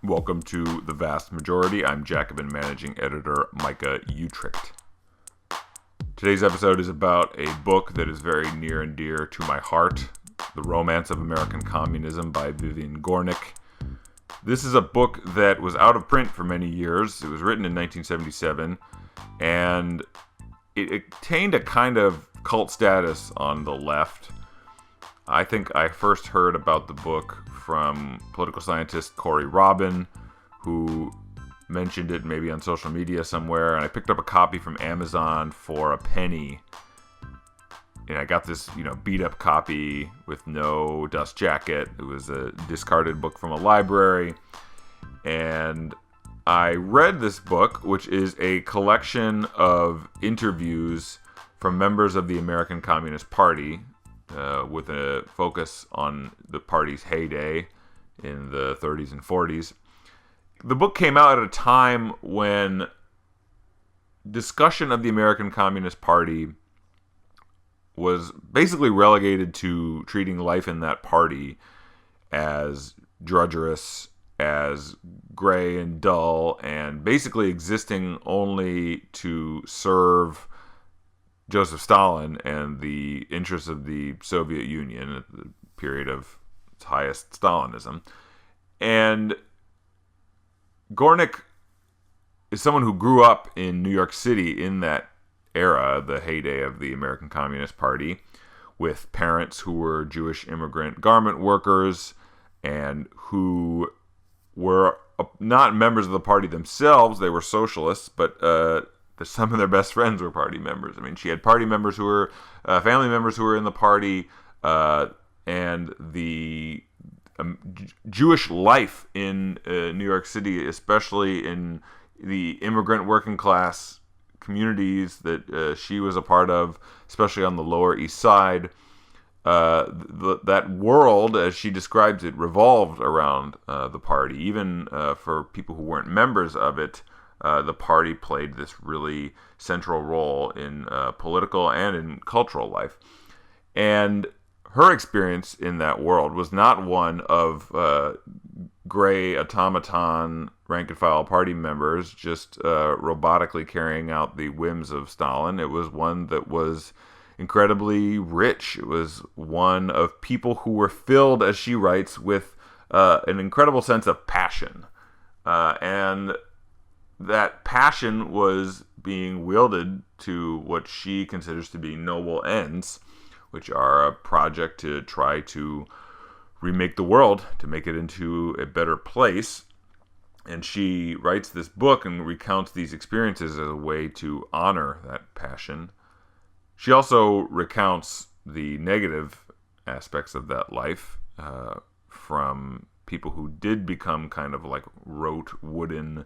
Welcome to The Vast Majority. I'm Jacobin managing editor Micah Uetricht. Today's episode is about a book that is very near and dear to my heart, The Romance of American Communism by Vivian Gornick. This is a book that was out of print for many years. It was written in 1977, and it attained a kind of cult status on the left. I think I first heard about the book from political scientist Corey Robin, who mentioned it maybe on social media somewhere, and I picked up a copy from Amazon for a penny. And I got this, beat up copy with no dust jacket. It was a discarded book from a library. And I read this book, which is a collection of interviews from members of the American Communist Party, with a focus on the party's heyday in the 30s and 40s. The book came out at a time when discussion of the American Communist Party was basically relegated to treating life in that party as drudgerous, as gray and dull, and basically existing only to serve Joseph Stalin and the interests of the Soviet Union at the period of its highest Stalinism. And Gornick is someone who grew up in New York City in that era, the heyday of the American Communist Party, with parents who were Jewish immigrant garment workers and who were not members of the party themselves. They were socialists, but some of their best friends were party members. I mean, she had party members who were family members who were in the party, and the Jewish life in New York City, especially in the immigrant working class communities that she was a part of, especially on the Lower East Side, that world, as she describes it, revolved around the party. Even for people who weren't members of it, the party played this really central role in political and in cultural life. And her experience in that world was not one of gray automaton rank-and-file party members just robotically carrying out the whims of Stalin. It was one that was incredibly rich. It was one of people who were filled, as she writes, with an incredible sense of passion. And that passion was being wielded to what she considers to be noble ends, which are a project to try to remake the world, to make it into a better place. And she writes this book and recounts these experiences as a way to honor that passion. She also recounts the negative aspects of that life, from people who did become kind of like rote, wooden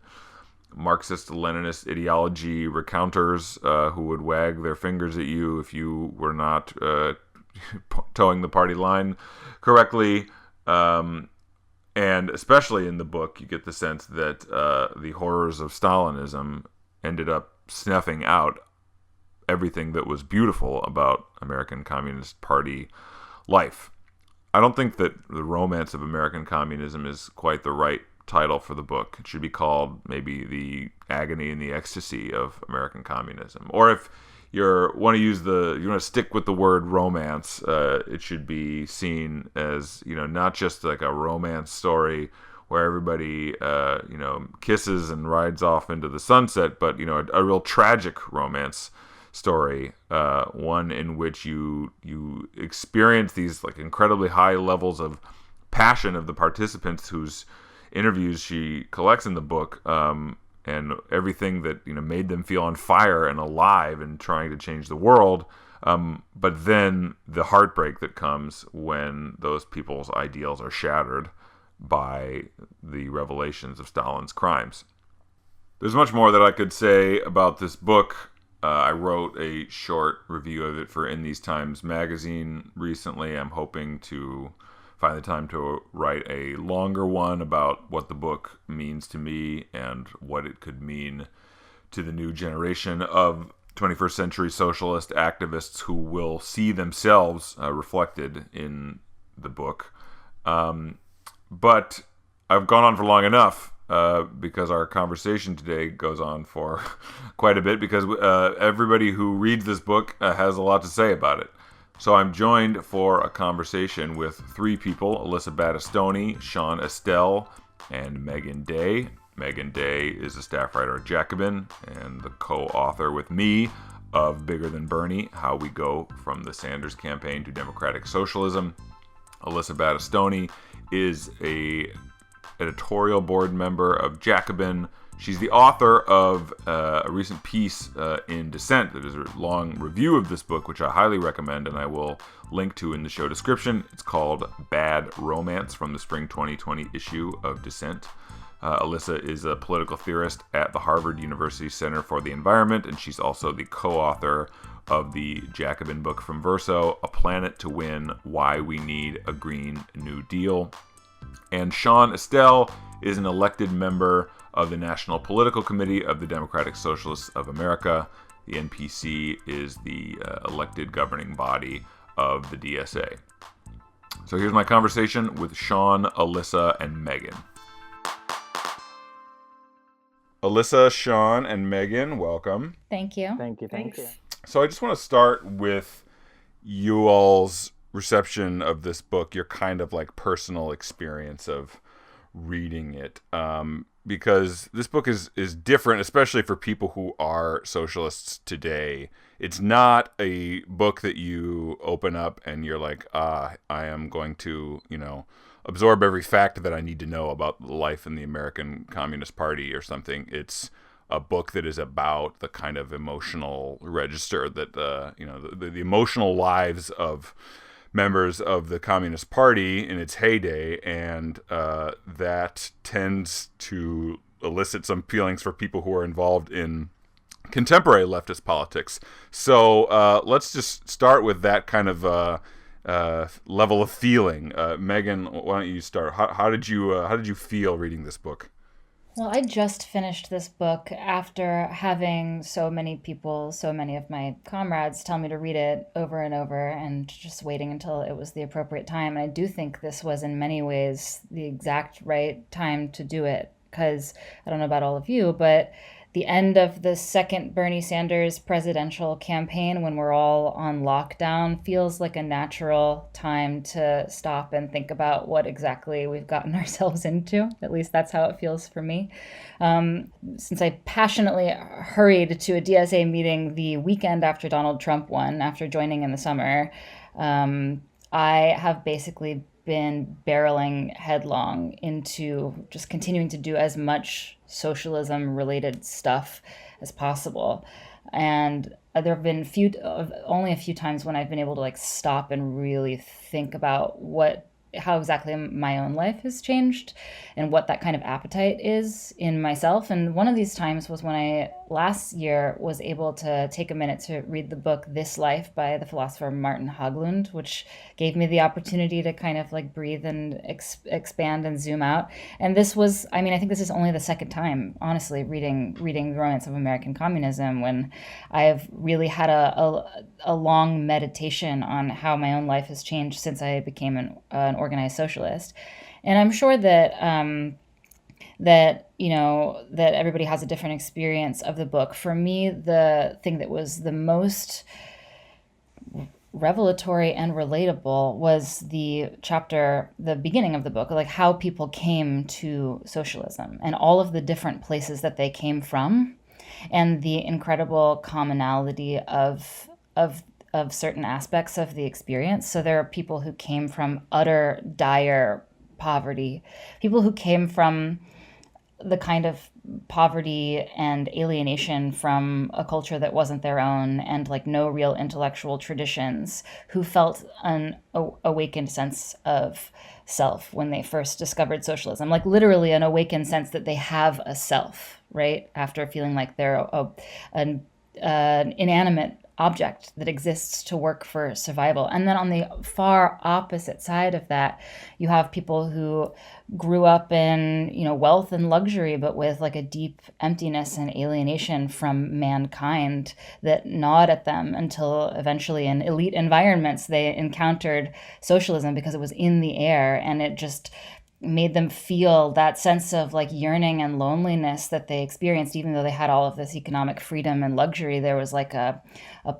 Marxist-Leninist ideology recounters who would wag their fingers at you if you were not towing the party line correctly. And especially in the book, you get the sense that the horrors of Stalinism ended up snuffing out everything that was beautiful about American Communist Party life. I don't think that The Romance of American Communism is quite the right title for the book. It should be called maybe The Agony and the Ecstasy of American Communism. Or if you want to stick with the word romance, it should be seen as, not just like a romance story where everybody, kisses and rides off into the sunset, but, a real tragic romance story, one in which you experience these like incredibly high levels of passion of the participants whose interviews she collects in the book, and everything that made them feel on fire and alive and trying to change the world, but then the heartbreak that comes when those people's ideals are shattered by the revelations of Stalin's crimes. There's much more that I could say about this book. I wrote a short review of it for In These Times magazine recently. I'm hoping to find the time to write a longer one about what the book means to me and what it could mean to the new generation of 21st century socialist activists who will see themselves reflected in the book. But I've gone on for long enough because our conversation today goes on for quite a bit because everybody who reads this book has a lot to say about it. So I'm joined for a conversation with three people: Alyssa Battistoni, Sean Estelle, and Meagan Day. Meagan Day is a staff writer at Jacobin and the co-author with me of Bigger Than Bernie: How We Go from the Sanders Campaign to Democratic Socialism. Alyssa Battistoni is a editorial board member of Jacobin. She's the author of a recent piece in Dissent that is a long review of this book, which I highly recommend and I will link to in the show description. It's called Bad Romance, from the spring 2020 issue of Dissent. Alyssa is a political theorist at the Harvard University Center for the Environment, and she's also the co-author of the Jacobin book from Verso, A Planet to Win: Why We Need a Green New Deal. And Sean Estelle is an elected member of the National Political Committee of the Democratic Socialists of America. The NPC is the elected governing body of the DSA. So here's my conversation with Sean, Alyssa, and Meagan. Alyssa, Sean, and Meagan, welcome. Thank you. Thank you. So I just want to start with you all's reception of this book, your kind of like personal experience of reading it, because this book is different, especially for people who are socialists today. It's not a book that you open up and you're like, I am going to, absorb every fact that I need to know about life in the American Communist Party or something. It's a book that is about the kind of emotional register that, the emotional lives of members of the Communist Party in its heyday, and that tends to elicit some feelings for people who are involved in contemporary leftist politics. So let's just start with that kind of level of feeling. Meagan, why don't you start? How did you feel reading this book? Well, I just finished this book after having so many of my comrades tell me to read it over and over and just waiting until it was the appropriate time. And I do think this was in many ways the exact right time to do it, because I don't know about all of you, but the end of the second Bernie Sanders presidential campaign, when we're all on lockdown, feels like a natural time to stop and think about what exactly we've gotten ourselves into. At least that's how it feels for me. Since I passionately hurried to a DSA meeting the weekend after Donald Trump won, after joining in the summer, I have basically been barreling headlong into just continuing to do as much socialism related stuff as possible. And there have been only a few times when I've been able to stop and really think about how exactly my own life has changed and what that kind of appetite is in myself. And one of these times was when I last year was able to take a minute to read the book This Life by the philosopher Martin Haglund, which gave me the opportunity to kind of breathe and expand and zoom out. And this was, I think this is only the second time, honestly, reading The Romance of American Communism, when I've really had a long meditation on how my own life has changed since I became an organized socialist. And I'm sure that that everybody has a different experience of the book. For me, the thing that was the most revelatory and relatable was the beginning of the book, how people came to socialism and all of the different places that they came from, and the incredible commonality of certain aspects of the experience. So there are people who came from utter dire poverty, people who came from the kind of poverty and alienation from a culture that wasn't their own, and no real intellectual traditions, who felt an awakened sense of self when they first discovered socialism, literally an awakened sense that they have a self, right? After feeling like they're an inanimate object that exists to work for survival. And then on the far opposite side of that, you have people who grew up in, wealth and luxury, but with a deep emptiness and alienation from mankind that gnawed at them, until eventually in elite environments they encountered socialism because it was in the air, and it just made them feel that sense of like yearning and loneliness that they experienced, even though they had all of this economic freedom and luxury. There was like a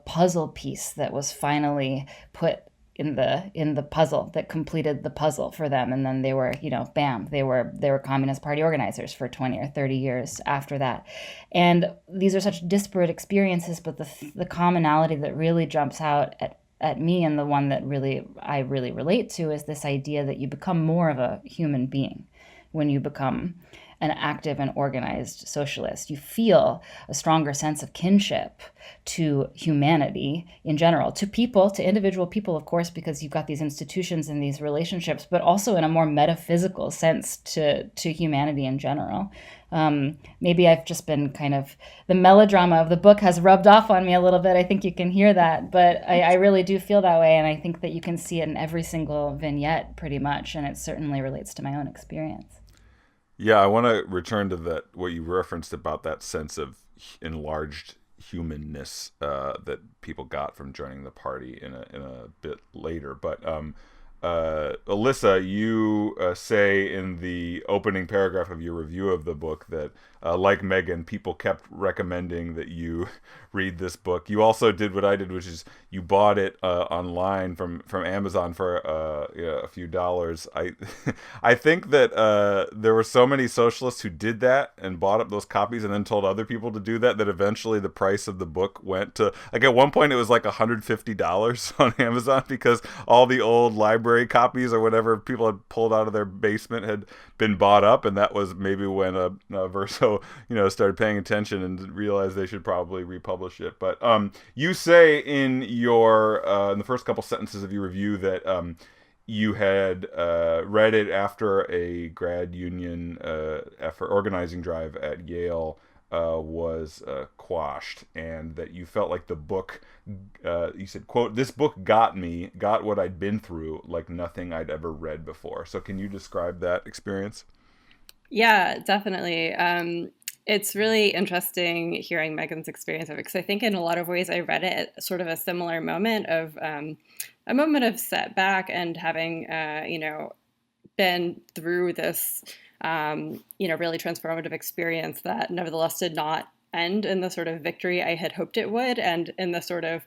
puzzle piece that was finally put in the puzzle that completed the puzzle for them, and then they were, bam, they were Communist Party organizers for 20 or 30 years after that. And these are such disparate experiences, but the commonality that really jumps out at me, and the one that I really relate to, is this idea that you become more of a human being when you become an active and organized socialist. You feel a stronger sense of kinship to humanity in general, to people, to individual people, of course, because you've got these institutions and these relationships, but also in a more metaphysical sense to humanity in general. Maybe I've just been kind of, the melodrama of the book has rubbed off on me a little bit. I think you can hear that, but I really do feel that way. And I think that you can see it in every single vignette pretty much. And it certainly relates to my own experience. Yeah, I want to return to that, what you referenced about that sense of enlarged humanness that people got from joining the party in a bit later. But Alyssa, you say in the opening paragraph of your review of the book that, like Meagan, people kept recommending that you read this book. You also did what I did, which is you bought it online from Amazon for a few dollars. I think that there were so many socialists who did that and bought up those copies and then told other people to do that, that eventually the price of the book went to, like, at one point it was like $150 on Amazon, because all the old library copies or whatever people had pulled out of their basement had been bought up. And that was maybe when Verso started paying attention and realized they should probably republish it. But you say in your in the first couple sentences of your review that you had read it after a grad union effort organizing drive at Yale was quashed, and that you felt like the book, you said, quote, "This book got what I'd been through like nothing I'd ever read before." So can you describe that experience? Yeah, definitely. It's really interesting hearing Megan's experience of it, because I think in a lot of ways I read it at sort of a similar moment of a moment of setback, and having been through this really transformative experience that nevertheless did not end in the sort of victory I had hoped it would, and in the sort of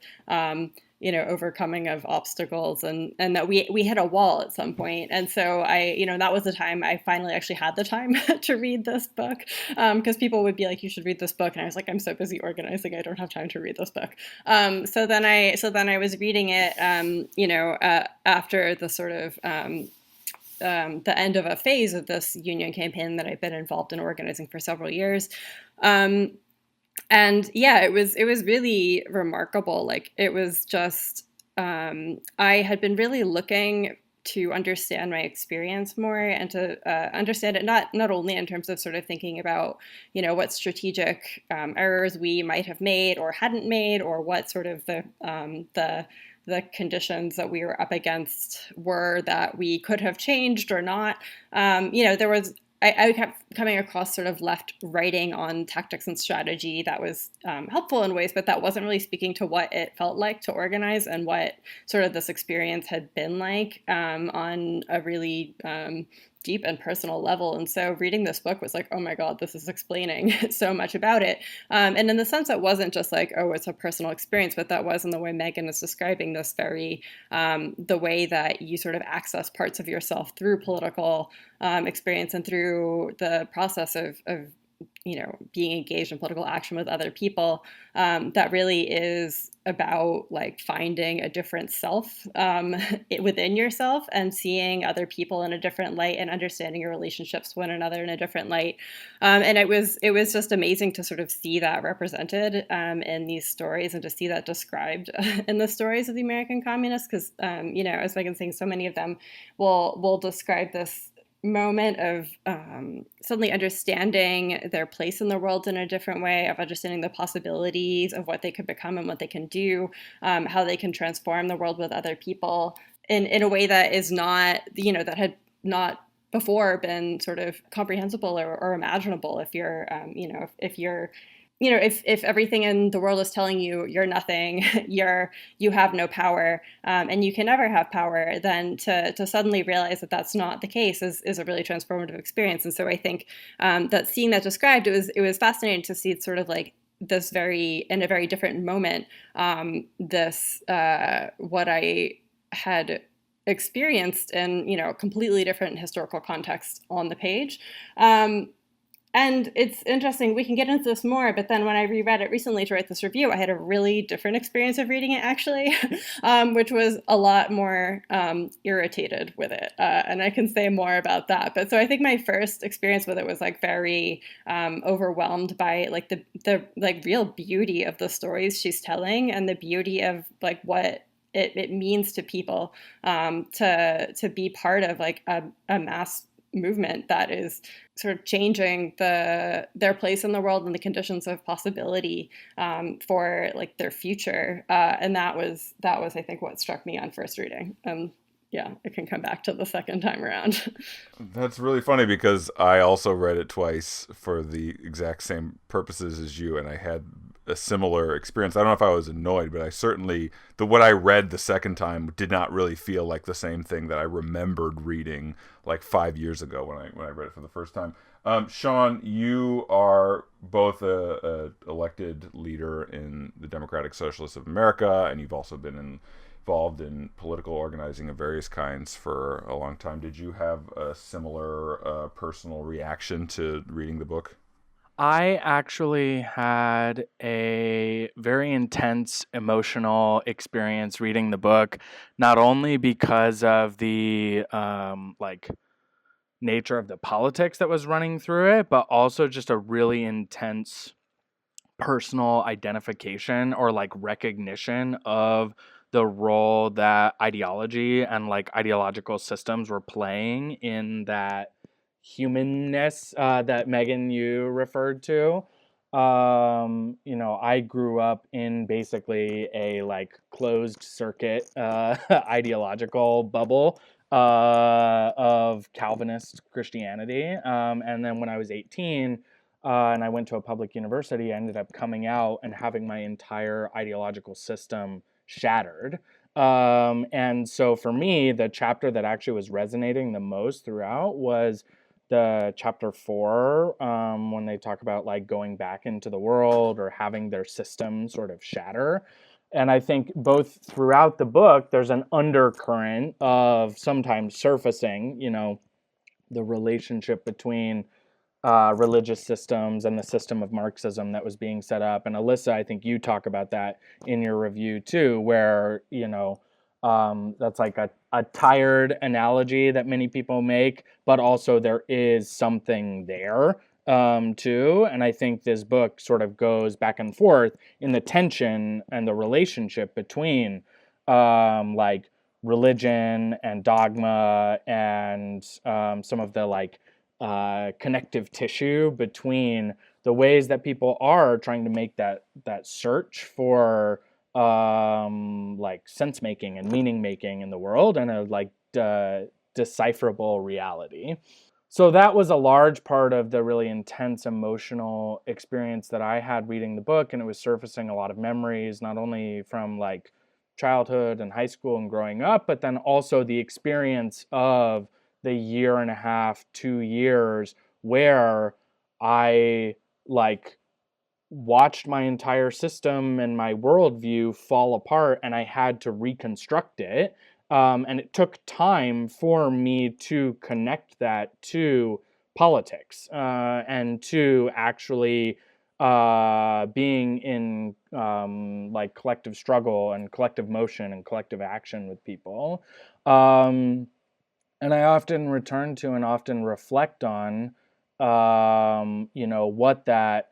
overcoming of obstacles, and that we hit a wall at some point. And so that was the time I finally actually had the time to read this book, because people would be like, you should read this book, and I was like, I'm so busy organizing, I don't have time to read this book. So then I was reading it after the sort of the end of a phase of this union campaign that I've been involved in organizing for several years. And yeah, it was really remarkable. Like, it was just, I had been really looking to understand my experience more, and to understand it not only in terms of sort of thinking about, what strategic errors we might have made or hadn't made, or what sort of the conditions that we were up against were that we could have changed or not. There was, I kept coming across sort of left writing on tactics and strategy that was helpful in ways, but that wasn't really speaking to what it felt like to organize, and what sort of this experience had been like on a really deep and personal level. And so reading this book was like, oh my God, this is explaining so much about it. And in the sense, it wasn't just like, oh, it's a personal experience, but that was in the way Meagan is describing this very, the way that you sort of access parts of yourself through political experience, and through the process of being engaged in political action with other people, that really is about like finding a different self within yourself, and seeing other people in a different light, and understanding your relationships to one another in a different light. And it was just amazing to sort of see that represented in these stories, and to see that described in the stories of the American communists, because as Megan's saying, so many of them will describe this moment of suddenly understanding their place in the world in a different way, of understanding the possibilities of what they could become and what they can do, how they can transform the world with other people in a way that is not, that had not before been sort of comprehensible or imaginable if you're, if you're if everything in the world is telling you you're nothing, you have no power, and you can never have power, then to suddenly realize that that's not the case is a really transformative experience. And so I think that seeing that described, it was fascinating to see sort of like this in a very different moment, what I had experienced in completely different historical context on the page. And it's interesting, we can get into this more, but then when I reread it recently to write this review, I had a really different experience of reading it, actually, which was a lot more irritated with it. And I can say more about that. But so I think my first experience with it was like very overwhelmed by like the like real beauty of the stories she's telling, and the beauty of like what it means to people to be part of like a mass movement that is sort of changing their place in the world and the conditions of possibility for like their future. And that was I think what struck me on first reading. Yeah, it can come back to the second time around. That's really funny because I also read it twice for the exact same purposes as you, and I had a similar experience. I don't know if I was annoyed, but I certainly, what I read the second time did not really feel like the same thing that I remembered reading like 5 years ago when I read it for the first time. Sean, you are both a elected leader in the Democratic Socialists of America, and you've also been involved in political organizing of various kinds for a long time. Did you have a similar personal reaction to reading the book? I actually had a very intense emotional experience reading the book, not only because of the nature of the politics that was running through it, but also just a really intense personal identification or like recognition of the role that ideology and like ideological systems were playing in that humanness that Meagan, you referred to. I grew up in basically a like closed circuit ideological bubble of Calvinist Christianity. And then when I was 18, and I went to a public university, I ended up coming out and having my entire ideological system shattered. And so for me, the chapter that actually was resonating the most throughout was the chapter 4, when they talk about like going back into the world or having their system sort of shatter. And I think both throughout the book, there's an undercurrent of sometimes surfacing, the relationship between religious systems and the system of Marxism that was being set up. And Alyssa, I think you talk about that in your review too, where, that's like a tired analogy that many people make, but also there is something there too. And I think this book sort of goes back and forth in the tension and the relationship between like religion and dogma and some of the like connective tissue between the ways that people are trying to make that search for like sense making and meaning making in the world and a like decipherable reality. So that was a large part of the really intense emotional experience that I had reading the book, and it was surfacing a lot of memories, not only from like childhood and high school and growing up, but then also the experience of the year and a half, 2 years where I like watched my entire system and my worldview fall apart, and I had to reconstruct it. And it took time for me to connect that to politics and to actually being in like collective struggle and collective motion and collective action with people. And I often return to and often reflect on, what that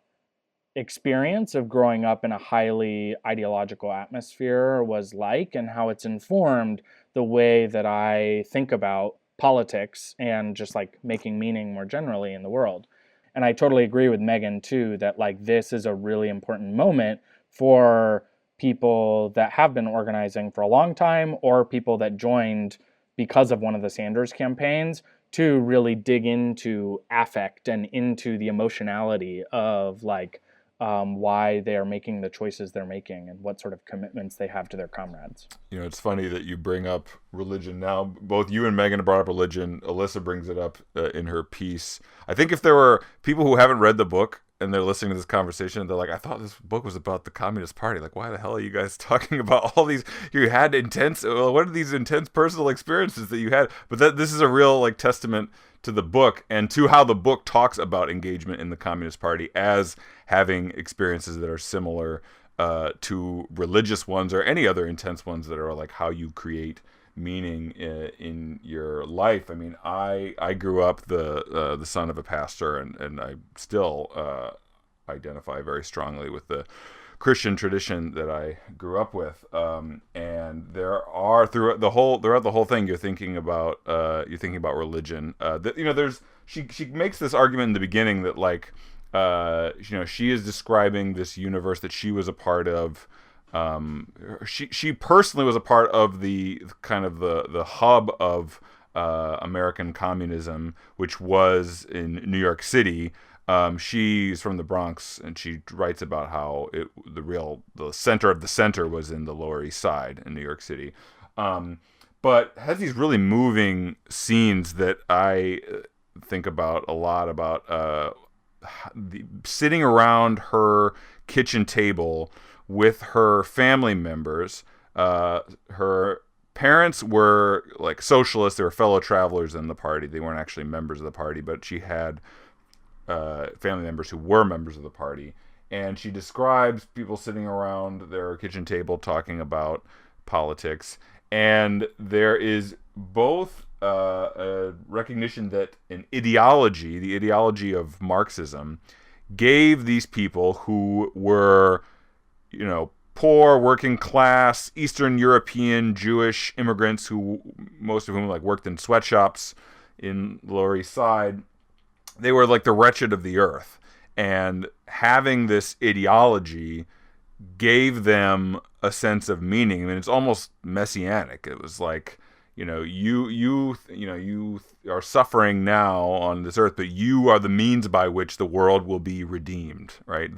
experience of growing up in a highly ideological atmosphere was like, and how it's informed the way that I think about politics and just like making meaning more generally in the world. And I totally agree with Meagan too, that like this is a really important moment for people that have been organizing for a long time or people that joined because of one of the Sanders campaigns to really dig into affect and into the emotionality of like why they are making the choices they're making and what sort of commitments they have to their comrades. It's funny that you bring up religion now. Both you and Meagan brought up religion. Alyssa brings it up in her piece. I think if there were people who haven't read the book and they're listening to this conversation, they're like, I thought this book was about the Communist Party. Like, why the hell are you guys talking about all these? You had what are these intense personal experiences that you had? But this is a real testament to the book and to how the book talks about engagement in the Communist Party as having experiences that are similar to religious ones or any other intense ones that are like how you create meaning in your life. I mean, I grew up the son of a pastor, and I still identify very strongly with the Christian tradition that I grew up with. And there are throughout the whole thing, you're thinking about religion. She makes this argument in the beginning that she is describing this universe that she was a part of. She personally was a part of the kind of the hub of American communism, which was in New York City. She's from the Bronx, and she writes about how the center of the center was in the Lower East Side in New York City. But has these really moving scenes that I think about a lot about sitting around her kitchen table with her family members. Her parents were socialists. They were fellow travelers in the party. They weren't actually members of the party, but she had family members who were members of the party. And she describes people sitting around their kitchen table talking about politics. And there is both a recognition that the ideology of Marxism, gave these people who were, poor, working class, Eastern European, Jewish immigrants most of whom worked in sweatshops in the Lower East Side, they were like the wretched of the earth. And having this ideology gave them a sense of meaning. I mean, it's almost messianic. It was like, you are suffering now on this earth, but you are the means by which the world will be redeemed, right?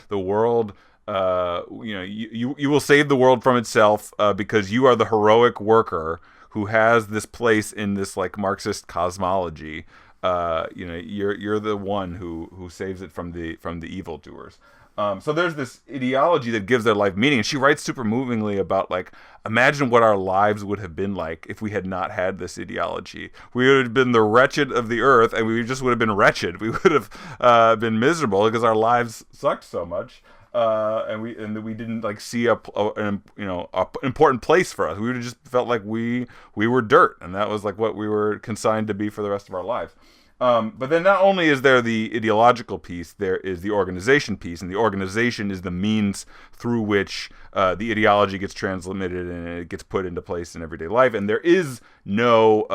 The world, you will save the world from itself because you are the heroic worker who has this place in this Marxist cosmology. You're the one who saves it from the evildoers. So there's this ideology that gives their life meaning. And she writes super movingly about imagine what our lives would have been like if we had not had this ideology. We would have been the wretched of the earth, and we just would have been wretched. We would have been miserable because our lives sucked so much. And we didn't see an important place for us. We would have just felt like we were dirt, and that was what we were consigned to be for the rest of our lives. But then not only is there the ideological piece, there is the organization piece, and the organization is the means through which the ideology gets transmitted and it gets put into place in everyday life. And there is no,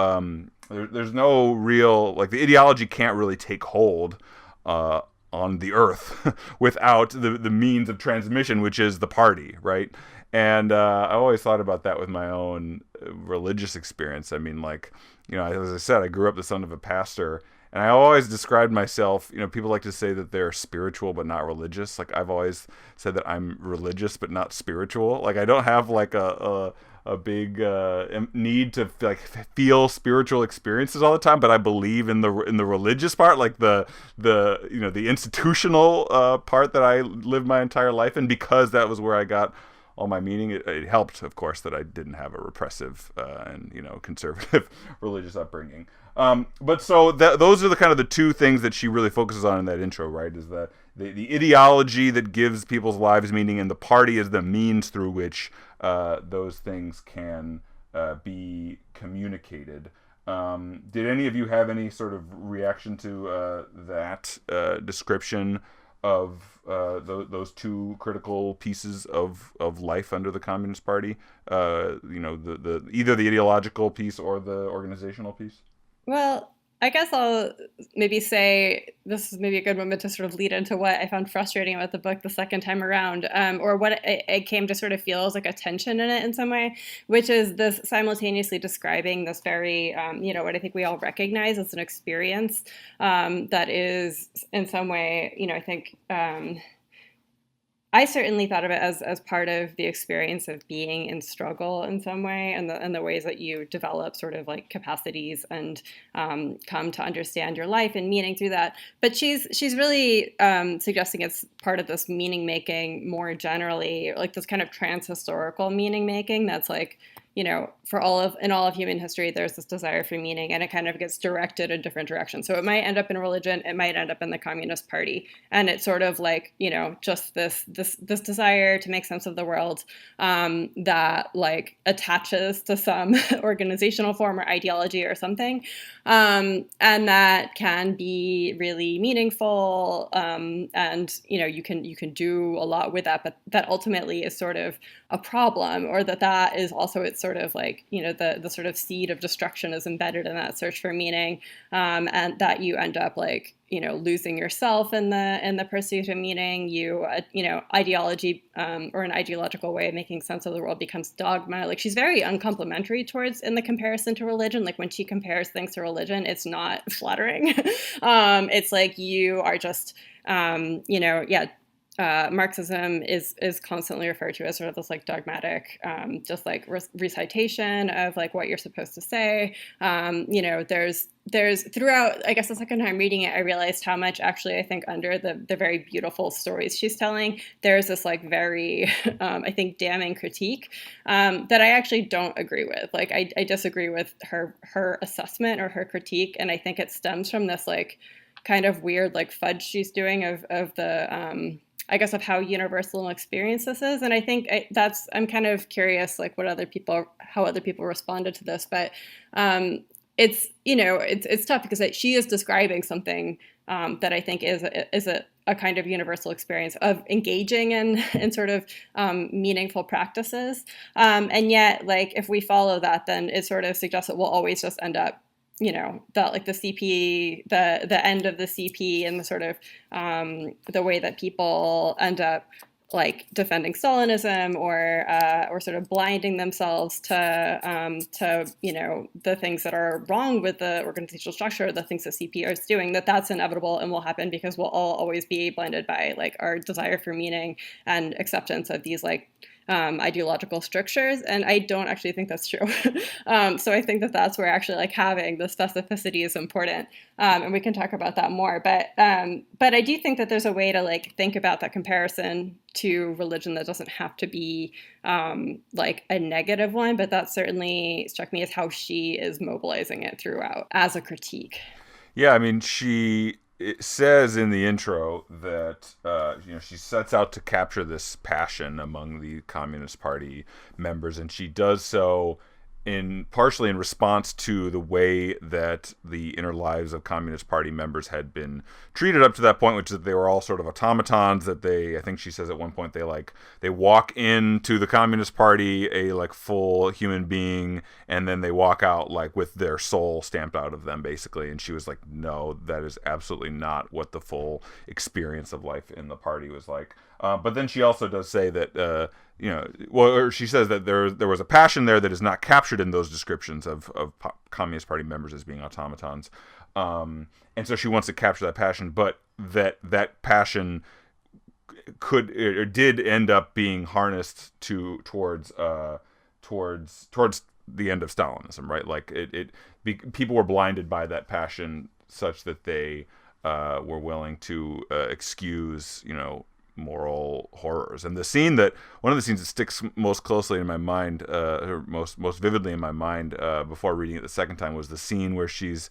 there's no real, the ideology can't really take hold on the earth without the means of transmission, which is the party, right? And I always thought about that with my own religious experience. I mean, as I said, I grew up the son of a pastor, and I always described myself, people like to say that they're spiritual but not religious. I've always said that I'm religious but not spiritual. I don't have a big need to feel spiritual experiences all the time, but I believe in the religious part, the institutional part that I lived my entire life in, because that was where I got all my meaning. It helped, of course, that I didn't have a repressive and conservative religious upbringing. But so those are the kind of the two things that she really focuses on in that intro, right? Is the ideology that gives people's lives meaning, and the party is the means through which those things can be communicated. Did any of you have any sort of reaction to that description of those two critical pieces of life under the Communist Party? The either the ideological piece or the organizational piece? Well, I guess I'll maybe say this is maybe a good moment to sort of lead into what I found frustrating about the book the second time around, or what it came to sort of feel as a tension in it in some way, which is this simultaneously describing this very, what I think we all recognize as an experience that is in some way, I think I certainly thought of it as part of the experience of being in struggle in some way, and the ways that you develop sort of like capacities and come to understand your life and meaning through that. But she's really suggesting it's part of this meaning making more generally, like this kind of trans-historical meaning making that's like, you know, in all of human history, there's this desire for meaning, and it kind of gets directed in different directions. So it might end up in religion, it might end up in the Communist Party, and it's sort of like, you know, just this desire to make sense of the world that like attaches to some organizational form or ideology or something, and that can be really meaningful, and you know, you can do a lot with that, but that ultimately is sort of a problem, or that is also, it's sort of like, you know, the sort of seed of destruction is embedded in that search for meaning, and that you end up like, you know, losing yourself in the pursuit of meaning. You know, ideology or an ideological way of making sense of the world becomes dogma. Like she's very uncomplimentary towards in the comparison to religion. Like when she compares things to religion, it's not flattering. It's like you are just you know, yeah. Marxism is constantly referred to as sort of this like dogmatic, just like recitation of like what you're supposed to say. You know, there's throughout, I guess the second time reading it, I realized how much actually I think under the very beautiful stories she's telling, there's this like very, I think, damning critique that I actually don't agree with. Like I disagree with her assessment or her critique, and I think it stems from this like kind of weird like fudge she's doing of the I guess of how universal an experience this is. And I think I'm kind of curious, like how other people responded to this, but it's, you know, it's tough because she is describing something that I think is a kind of universal experience of engaging in sort of meaningful practices. And yet, like, if we follow that, then it sort of suggests that we'll always just end up, you know, that like the CP, the end of the CP, and the sort of the way that people end up like defending Stalinism or sort of blinding themselves to you know, the things that are wrong with the organizational structure, the things that CP is doing, that's inevitable and will happen because we'll all always be blinded by like our desire for meaning and acceptance of these like ideological strictures. And I don't actually think that's true. So I think that's where actually like having the specificity is important. And we can talk about that more. But I do think that there's a way to like think about that comparison to religion that doesn't have to be like a negative one. But that certainly struck me as how she is mobilizing it throughout as a critique. Yeah, I mean, it says in the intro that you know, she sets out to capture this passion among the Communist Party members, and she does so partially in response to the way that the inner lives of Communist Party members had been treated up to that point, which is that they were all sort of automatons. That I think she says at one point, they walk into the Communist Party a like full human being, and then they walk out like with their soul stamped out of them, basically. And she was like, no, that is absolutely not what the full experience of life in the party was like. But then she also does say that, you know, well, or she says that there was a passion there that is not captured in those descriptions of Communist Party members as being automatons. And so she wants to capture that passion, but that passion did end up being harnessed towards the end of Stalinism, right? Like people were blinded by that passion such that they were willing to excuse, you know, moral horrors. And one of the scenes that sticks most closely in my mind, or most vividly in my mind, before reading it the second time, was the scene where she's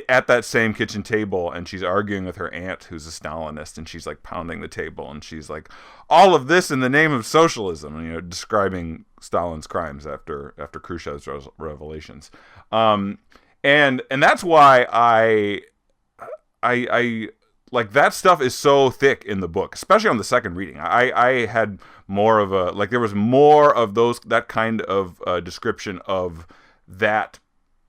at that same kitchen table and she's arguing with her aunt who's a Stalinist, and she's like pounding the table and she's like, all of this in the name of socialism, you know, describing Stalin's crimes after Khrushchev's revelations. And that's why I like, that stuff is so thick in the book, especially on the second reading. I had more of there was more of that kind of description of that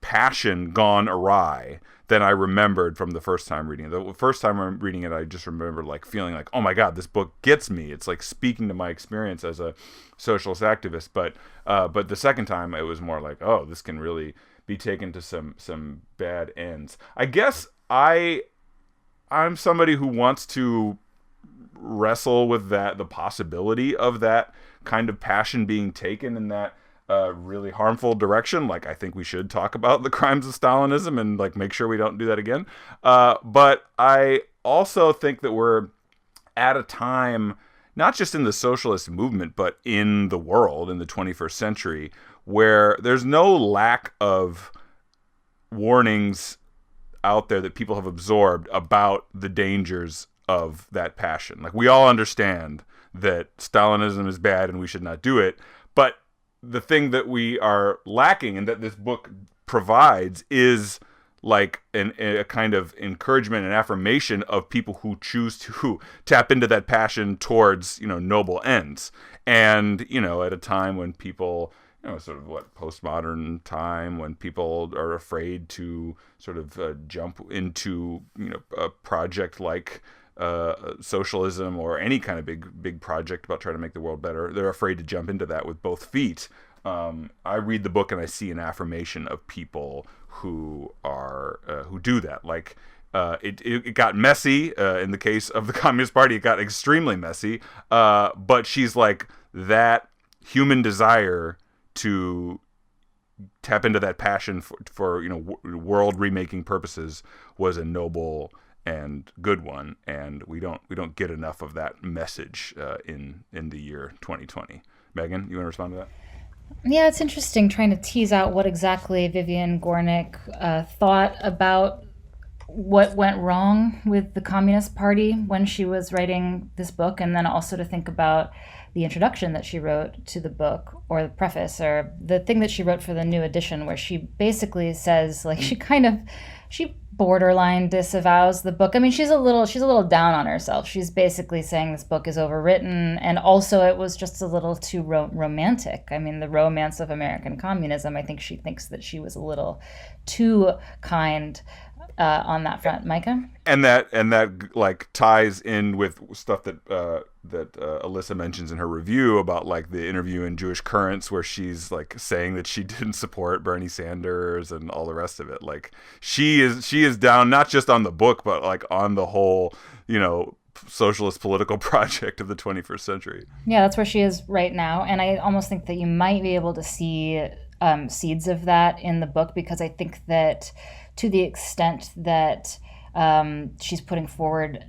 passion gone awry than I remembered from the first time reading it. The first time I'm reading it, I just remember like feeling like, oh my God, this book gets me. It's like speaking to my experience as a socialist activist. But the second time it was more like, oh, this can really be taken to some bad ends. I guess I'm somebody who wants to wrestle with that, the possibility of that kind of passion being taken in that really harmful direction. Like, I think we should talk about the crimes of Stalinism and like make sure we don't do that again. But I also think that we're at a time, not just in the socialist movement, but in the world in the 21st century, where there's no lack of warnings out there that people have absorbed about the dangers of that passion. Like, we all understand that Stalinism is bad and we should not do it, but the thing that we are lacking and that this book provides is like a kind of encouragement and affirmation of people who choose to tap into that passion towards, noble ends. And, at a time when people, sort of postmodern time, when people are afraid to sort of jump into, a project like socialism or any kind of big project about trying to make the world better. They're afraid to jump into that with both feet. I read the book and I see an affirmation of people who do that. Like, it got messy in the case of the Communist Party. It got extremely messy. But she's like, that human desire to tap into that passion for world remaking purposes was a noble and good one, and we don't get enough of that message in the year 2020. Meagan, you want to respond to that? Yeah, it's interesting trying to tease out what exactly Vivian Gornick thought about what went wrong with the Communist Party when she was writing this book, and then also to think about the introduction that she wrote to the book, or the preface, or the thing that she wrote for the new edition, where she basically says, like, she borderline disavows the book. I mean, she's a little down on herself. She's basically saying this book is overwritten, and also it was just a little too romantic. I mean, the romance of American communism, I think she thinks that she was a little too kind on that front. Micah? And that like ties in with stuff that Alyssa mentions in her review about like the interview in Jewish Currents, where she's like saying that she didn't support Bernie Sanders and all the rest of it. Like, she is down not just on the book, but like on the whole, socialist political project of the 21st century. Yeah, that's where she is right now, and I almost think that you might be able to see seeds of that in the book, because I think that to the extent that she's putting forward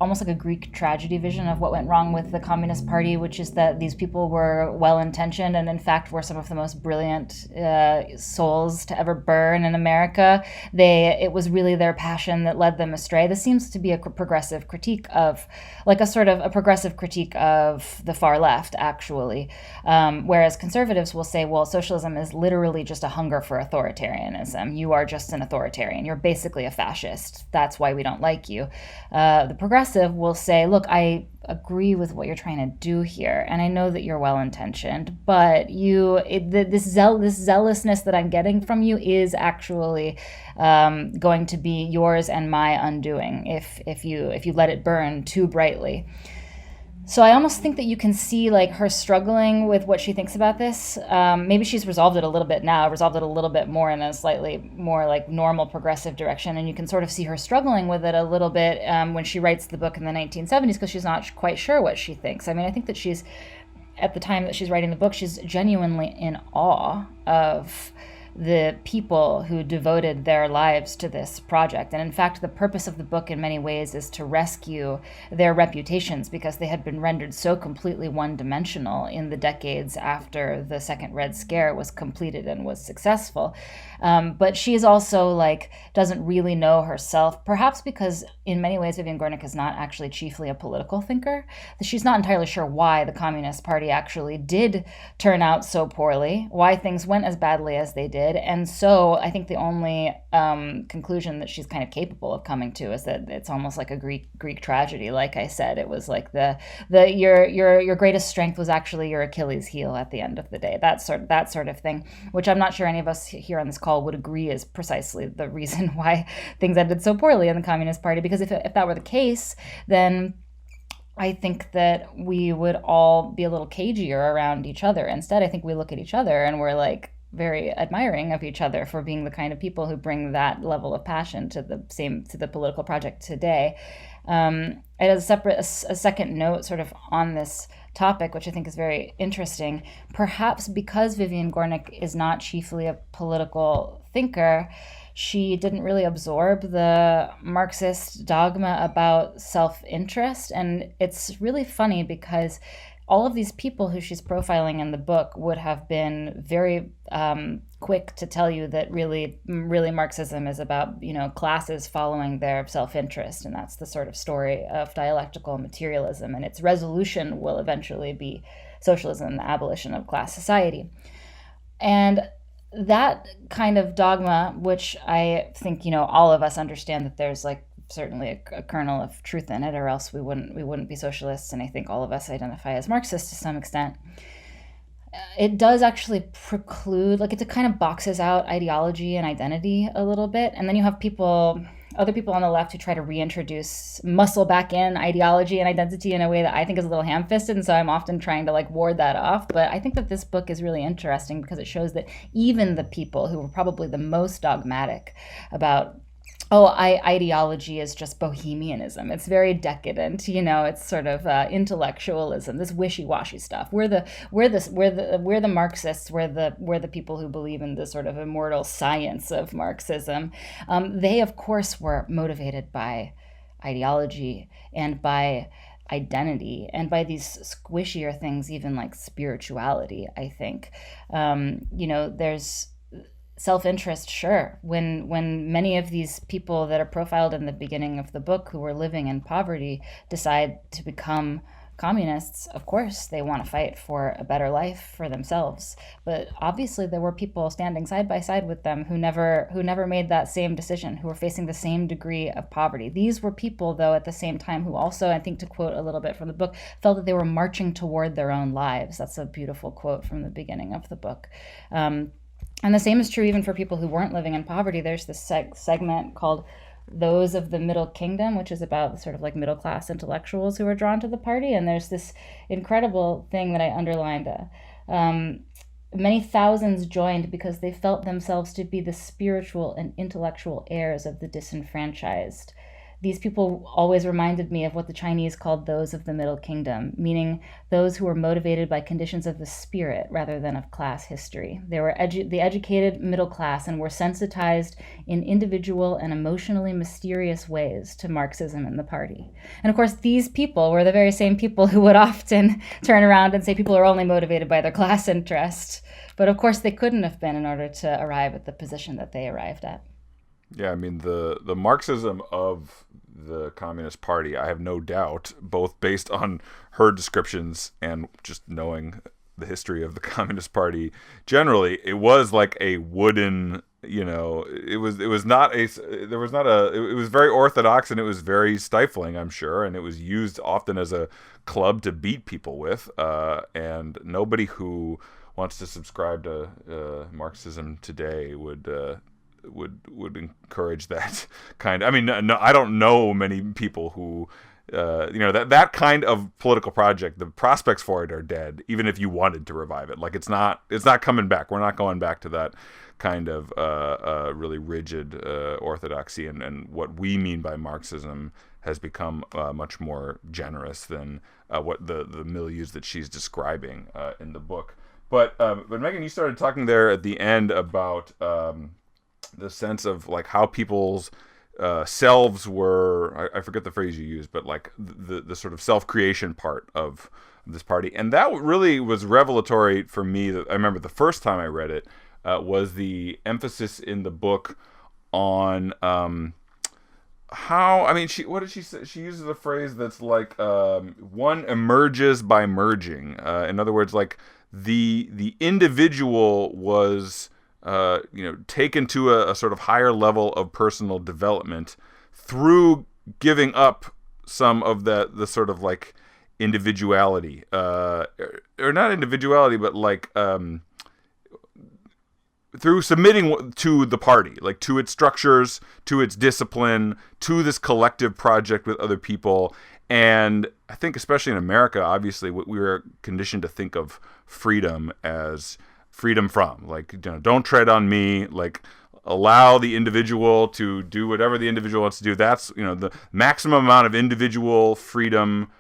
almost like a Greek tragedy vision of what went wrong with the Communist Party, which is that these people were well-intentioned and in fact were some of the most brilliant souls to ever burn in America. It was really their passion that led them astray. This seems to be a progressive critique of, like a progressive critique of the far left, actually. Whereas conservatives will say, well, socialism is literally just a hunger for authoritarianism. You are just an authoritarian. You're basically a fascist. That's why we don't like you. The progressive will say, look, I agree with what you're trying to do here, and I know that you're well-intentioned, but this zealousness that I'm getting from you is actually going to be yours and my undoing if you let it burn too brightly. So I almost think that you can see like her struggling with what she thinks about this. Maybe she's resolved it a little bit more in a slightly more like normal progressive direction. And you can sort of see her struggling with it a little bit when she writes the book in the 1970s, because she's not quite sure what she thinks. I mean, I think that at the time that she's writing the book, she's genuinely in awe of the people who devoted their lives to this project. And in fact, the purpose of the book in many ways is to rescue their reputations, because they had been rendered so completely one-dimensional in the decades after the Second Red Scare was completed and was successful. But she's also like, doesn't really know herself, perhaps because in many ways Vivian Gornick is not actually chiefly a political thinker. She's not entirely sure why the Communist Party actually did turn out so poorly, why things went as badly as they did. And so I think the only conclusion that she's kind of capable of coming to is that it's almost like a Greek tragedy. Like I said, it was like your greatest strength was actually your Achilles heel at the end of the day. That sort of thing, which I'm not sure any of us here on this call would agree is precisely the reason why things ended so poorly in the Communist Party. Because if that were the case, then I think that we would all be a little cagier around each other. Instead, I think we look at each other and we're like, very admiring of each other for being the kind of people who bring that level of passion to the political project today. It has a second note sort of on this topic, which I think is very interesting. Perhaps because Vivian Gornick is not chiefly a political thinker, she didn't really absorb the Marxist dogma about self-interest. And it's really funny because all of these people who she's profiling in the book would have been very quick to tell you that really Marxism is about, classes following their self-interest. And that's the sort of story of dialectical materialism. And its resolution will eventually be socialism, the abolition of class society. And that kind of dogma, which I think, all of us understand that there's certainly a kernel of truth in it, or else we wouldn't be socialists. And I think all of us identify as Marxists to some extent. It does actually preclude, it kind of boxes out ideology and identity a little bit. And then you have other people on the left who try to muscle back in ideology and identity in a way that I think is a little ham-fisted, and so I'm often trying to ward that off. But I think that this book is really interesting because it shows that even the people who were probably the most dogmatic about ideology is just bohemianism. It's very decadent, it's sort of intellectualism, this wishy-washy stuff. We're the Marxists, we're the people who believe in the sort of immortal science of Marxism. They, of course, were motivated by ideology and by identity and by these squishier things, even like spirituality, I think. There's self-interest, sure. When many of these people that are profiled in the beginning of the book who were living in poverty decide to become communists, of course they want to fight for a better life for themselves. But obviously there were people standing side by side with them who never made that same decision, who were facing the same degree of poverty. These were people, though, at the same time who also, I think, to quote a little bit from the book, felt that they were marching toward their own lives. That's a beautiful quote from the beginning of the book. And the same is true even for people who weren't living in poverty. There's this segment called Those of the Middle Kingdom, which is about sort of middle-class intellectuals who are drawn to the party. And there's this incredible thing that I underlined. Many thousands joined because they felt themselves to be the spiritual and intellectual heirs of the disenfranchised. These people always reminded me of what the Chinese called those of the Middle Kingdom, meaning those who were motivated by conditions of the spirit rather than of class history. They were the educated middle class and were sensitized in individual and emotionally mysterious ways to Marxism and the party. And of course, these people were the very same people who would often turn around and say people are only motivated by their class interest. But of course, they couldn't have been in order to arrive at the position that they arrived at. Yeah, I mean, the Marxism of the Communist Party, I have no doubt, both based on her descriptions and just knowing the history of the Communist Party generally, it was like a wooden, it was very orthodox, and it was very stifling, I'm sure, and it was used often as a club to beat people with, and nobody who wants to subscribe to Marxism today would encourage that kind. I mean, no, I don't know many people who, that kind of political project. The prospects for it are dead. Even if you wanted to revive it, it's not coming back. We're not going back to that kind of really rigid orthodoxy. And what we mean by Marxism has become much more generous than what the milieus that she's describing in the book. But Meagan, you started talking there at the end about the sense of how people's selves were, I forget the phrase you used, but the sort of self-creation part of this party. And that really was revelatory for me. I remember the first time I read it was the emphasis in the book on how, what did she say? She uses a phrase that's one emerges by merging. In other words, the individual was taken to a sort of higher level of personal development through giving up some of the sort of individuality, or not individuality, but through submitting to the party, to its structures, to its discipline, to this collective project with other people. And I think especially in America, obviously, we were conditioned to think of freedom as freedom from. Like, don't tread on me. Like, allow the individual to do whatever the individual wants to do. That's, the maximum amount of individual freedom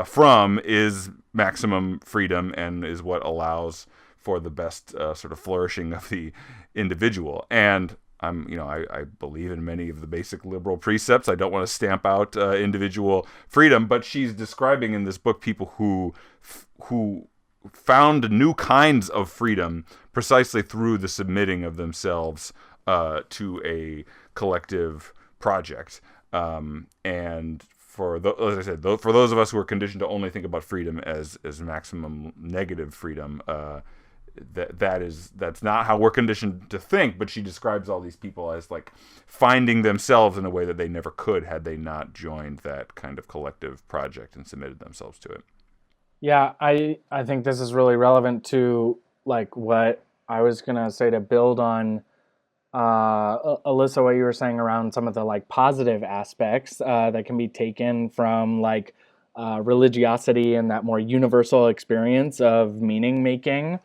from is maximum freedom, and is what allows for the best sort of flourishing of the individual. And I believe in many of the basic liberal precepts. I don't want to stamp out individual freedom, but she's describing in this book people who found new kinds of freedom precisely through the submitting of themselves to a collective project. And as I said, for those of us who are conditioned to only think about freedom as maximum negative freedom, that's not how we're conditioned to think. But she describes all these people as like finding themselves in a way that they never could had they not joined that kind of collective project and submitted themselves to it. Yeah, I think this is really relevant to like what I was gonna say to build on Alyssa, what you were saying around some of the like positive aspects that can be taken from like religiosity and that more universal experience of meaning making.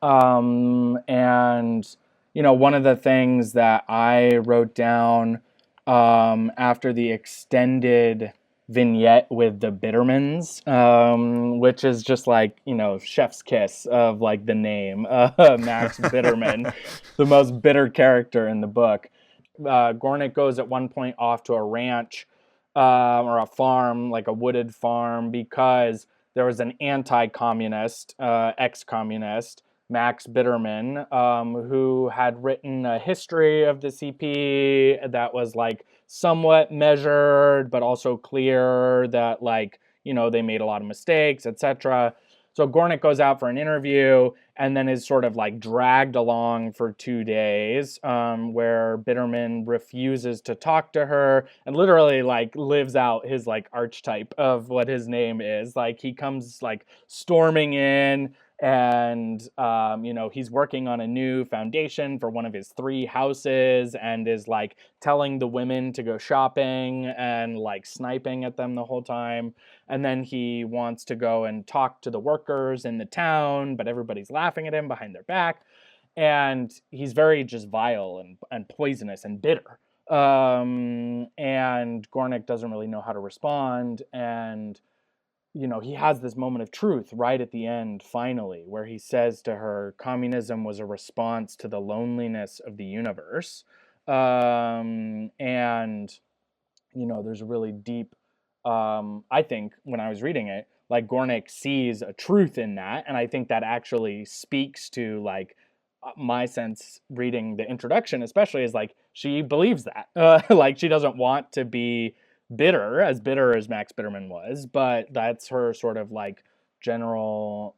And one of the things that I wrote down after the extended vignette with the Bittermans, which is just like, chef's kiss of like the name, Max Bitterman, the most bitter character in the book. Gornick goes at one point off to a ranch or a farm, like a wooded farm, because there was an anti-communist, ex-communist, Max Bitterman, who had written a history of the CP that was like somewhat measured, but also clear that like, they made a lot of mistakes, etc. So Gornick goes out for an interview and then is sort of like dragged along for 2 days, where Bitterman refuses to talk to her and literally like lives out his like archetype of what his name is. Like he comes like storming in, and he's working on a new foundation for one of his 3 houses, and is like telling the women to go shopping and like sniping at them the whole time. And then he wants to go and talk to the workers in the town, but everybody's laughing at him behind their back, and he's very just vile and poisonous and bitter. And Gornick doesn't really know how to respond, and he has this moment of truth right at the end, finally, where he says to her, communism was a response to the loneliness of the universe. And, there's a really deep, I think, when I was reading it, like Gornick sees a truth in that. And I think that actually speaks to, like, my sense reading the introduction, especially, is like, she believes that. Like, she doesn't want to be bitter as Max Bitterman was, but that's her sort of like general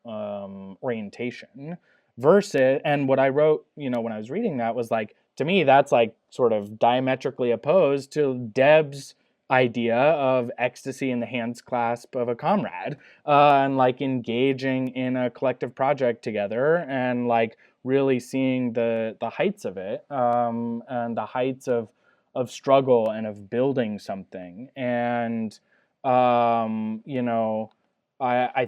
orientation. Versus, and what I wrote, when I was reading that was like, to me, that's like sort of diametrically opposed to Deb's idea of ecstasy in the hands clasp of a comrade, and like engaging in a collective project together, and like really seeing the heights of it, and the heights of struggle and of building something. And I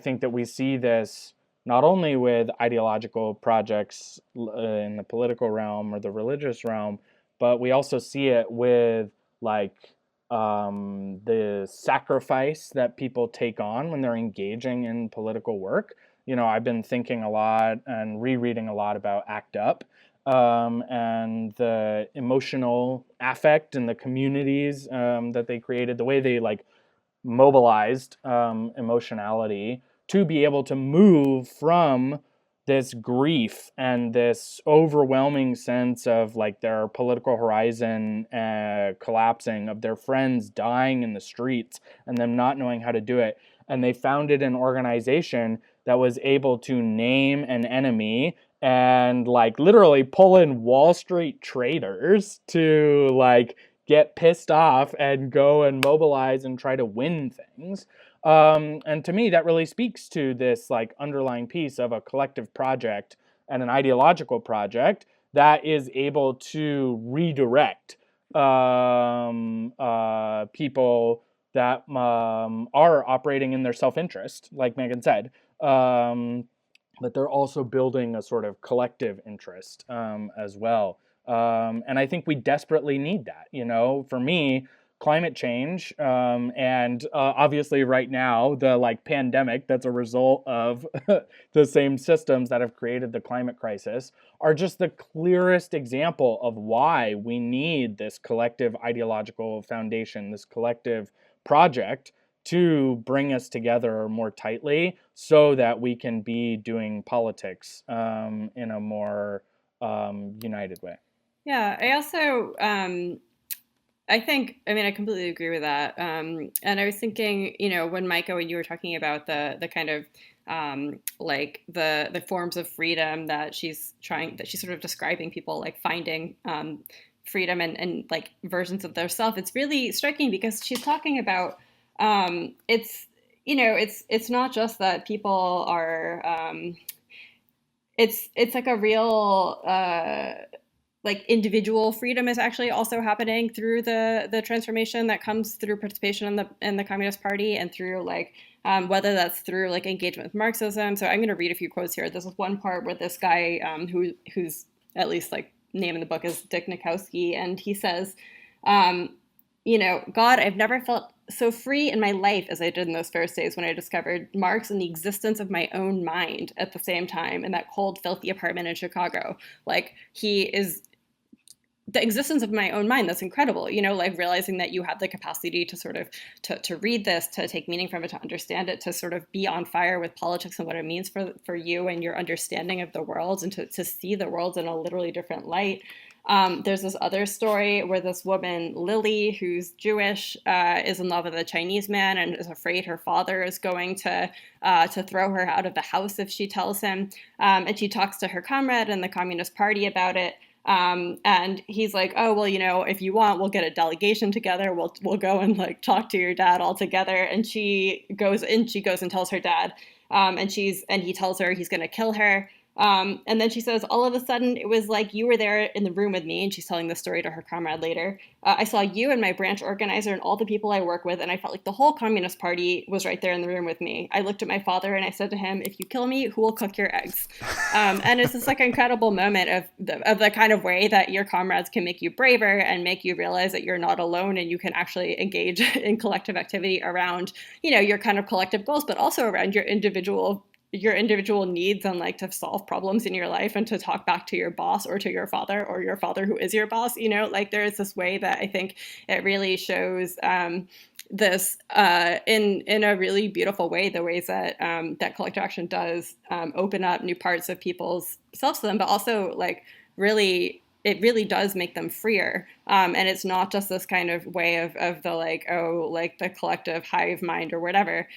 think that we see this not only with ideological projects in the political realm or the religious realm, but we also see it with like the sacrifice that people take on when they're engaging in political work. I've been thinking a lot and rereading a lot about ACT UP, and the emotional affect and the communities that they created, the way they like mobilized emotionality to be able to move from this grief and this overwhelming sense of like their political horizon collapsing, of their friends dying in the streets and them not knowing how to do it. And they founded an organization that was able to name an enemy and like literally pull in Wall Street traders to like get pissed off and go and mobilize and try to win things. And to me, that really speaks to this like underlying piece of a collective project and an ideological project that is able to redirect people that are operating in their self-interest, like Meagan said, but they're also building a sort of collective interest as well. And I think we desperately need that. For me, climate change and obviously right now the pandemic that's a result of the same systems that have created the climate crisis are just the clearest example of why we need this collective ideological foundation, this collective project to bring us together more tightly so that we can be doing politics in a more united way. Yeah, I also, I completely agree with that. And I was thinking, when Micah, when you were talking about the kind of the forms of freedom that she's sort of describing people like finding freedom and like versions of their self, it's really striking because she's talking about it's not just that people are it's like a real like individual freedom is actually also happening through the transformation that comes through participation in the Communist Party and through whether that's through like engagement with Marxism. So I'm going to read a few quotes here. This is one part where this guy who's at least like name in the book is Dick Nikowski, and he says, God, I've never felt so free in my life as I did in those first days when I discovered Marx and the existence of my own mind at the same time in that cold, filthy apartment in Chicago. Like he is the existence of my own mind. That's incredible. Like realizing that you have the capacity to sort of to read this, to take meaning from it, to understand it, to sort of be on fire with politics and what it means for you and your understanding of the world, and to see the world in a literally different light. There's this other story where this woman, Lily, who's Jewish, is in love with a Chinese man and is afraid her father is going to throw her out of the house if she tells him. And she talks to her comrade in the Communist Party about it. And he's like, oh, well, if you want, we'll get a delegation together. We'll go and like talk to your dad all together. And she goes and tells her dad, and he tells her he's going to kill her. And then she says, all of a sudden, it was like you were there in the room with me. And she's telling the story to her comrade later. I saw you and my branch organizer and all the people I work with. And I felt like the whole Communist Party was right there in the room with me. I looked at my father and I said to him, if you kill me, who will cook your eggs? And it's this like incredible moment of the kind of way that your comrades can make you braver and make you realize that you're not alone and you can actually engage in collective activity around, your kind of collective goals, but also around your individual needs and like to solve problems in your life and to talk back to your boss or to your father who is your boss. Like there is this way that I think it really shows this in a really beautiful way, the ways that that collective action does open up new parts of people's selves to them, but also like it really does make them freer. And it's not just this kind of way of the the collective hive mind or whatever,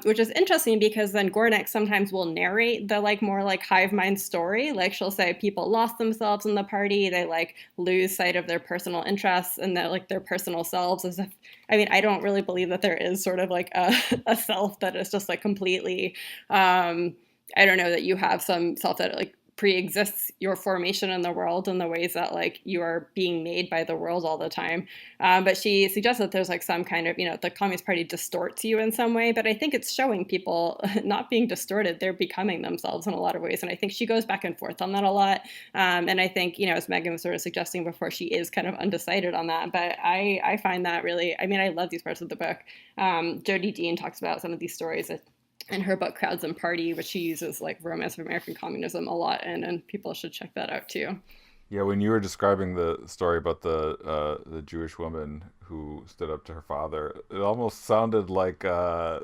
which is interesting because then Gornick sometimes will narrate the more hive mind story. Like she'll say people lost themselves in the party. They lose sight of their personal interests and their personal selves. As if, I don't really believe that there is sort of a self that is just completely, I don't know, that you have some self that pre-exists your formation in the world in the ways that you are being made by the world all the time. But she suggests that there's some kind of, the Communist Party distorts you in some way, but I think it's showing people not being distorted. They're becoming themselves in a lot of ways. And I think she goes back and forth on that a lot. And I think, as Meagan was sort of suggesting before, she is kind of undecided on that. But I find that really, I love these parts of the book. Jodi Dean talks about some of these stories in her book Crowds and Party, which she uses Romance of American Communism a lot in, and people should check that out too. Yeah, when you were describing the story about the Jewish woman who stood up to her father, it almost sounded like the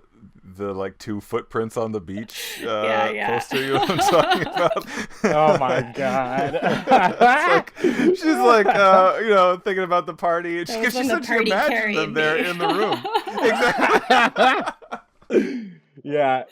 two footprints on the beach poster. You know what I'm talking about? Oh my god! She's thinking about the party, and she said she imagined them there in the room. Exactly. Yeah.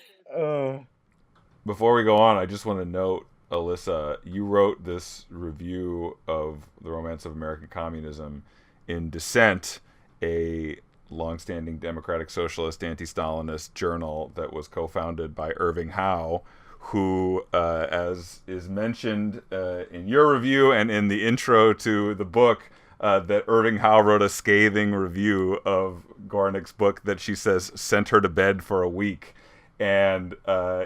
Before we go on, I just want to note, Alyssa, you wrote this review of The Romance of American Communism in Dissent, a longstanding democratic socialist anti-Stalinist journal that was co-founded by Irving Howe, who, as is mentioned in your review and in the intro to the book, that Irving Howe wrote a scathing review of Gornick's book that she says sent her to bed for a week. And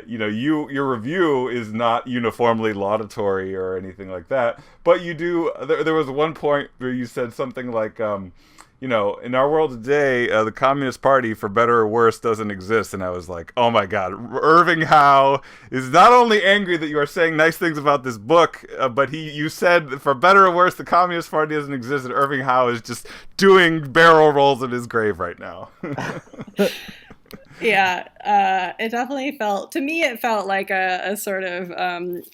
your review is not uniformly laudatory or anything like that, but you do. There was one point where you said something like, in our world today, the Communist Party, for better or worse, doesn't exist. And I was like, oh my God, Irving Howe is not only angry that you are saying nice things about this book, but you said, for better or worse, the Communist Party doesn't exist, and Irving Howe is just doing barrel rolls in his grave right now. Yeah, it definitely felt, to me, it felt like a sort of,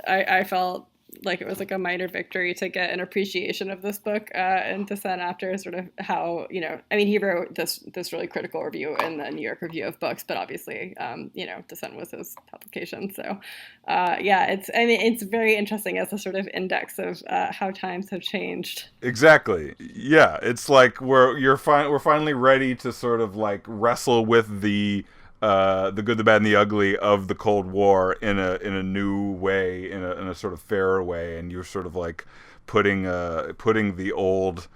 I felt like it was like a minor victory to get an appreciation of this book and to send after sort of how, I mean, he wrote this really critical review in the New York Review of Books, but obviously, Dissent was his publication. So, it's very interesting as a sort of index of how times have changed. Exactly. Yeah, it's like we're finally ready to sort of like wrestle with the good, the bad, and the ugly of the Cold War in a new way, in a sort of fairer way, and you're sort of like putting the old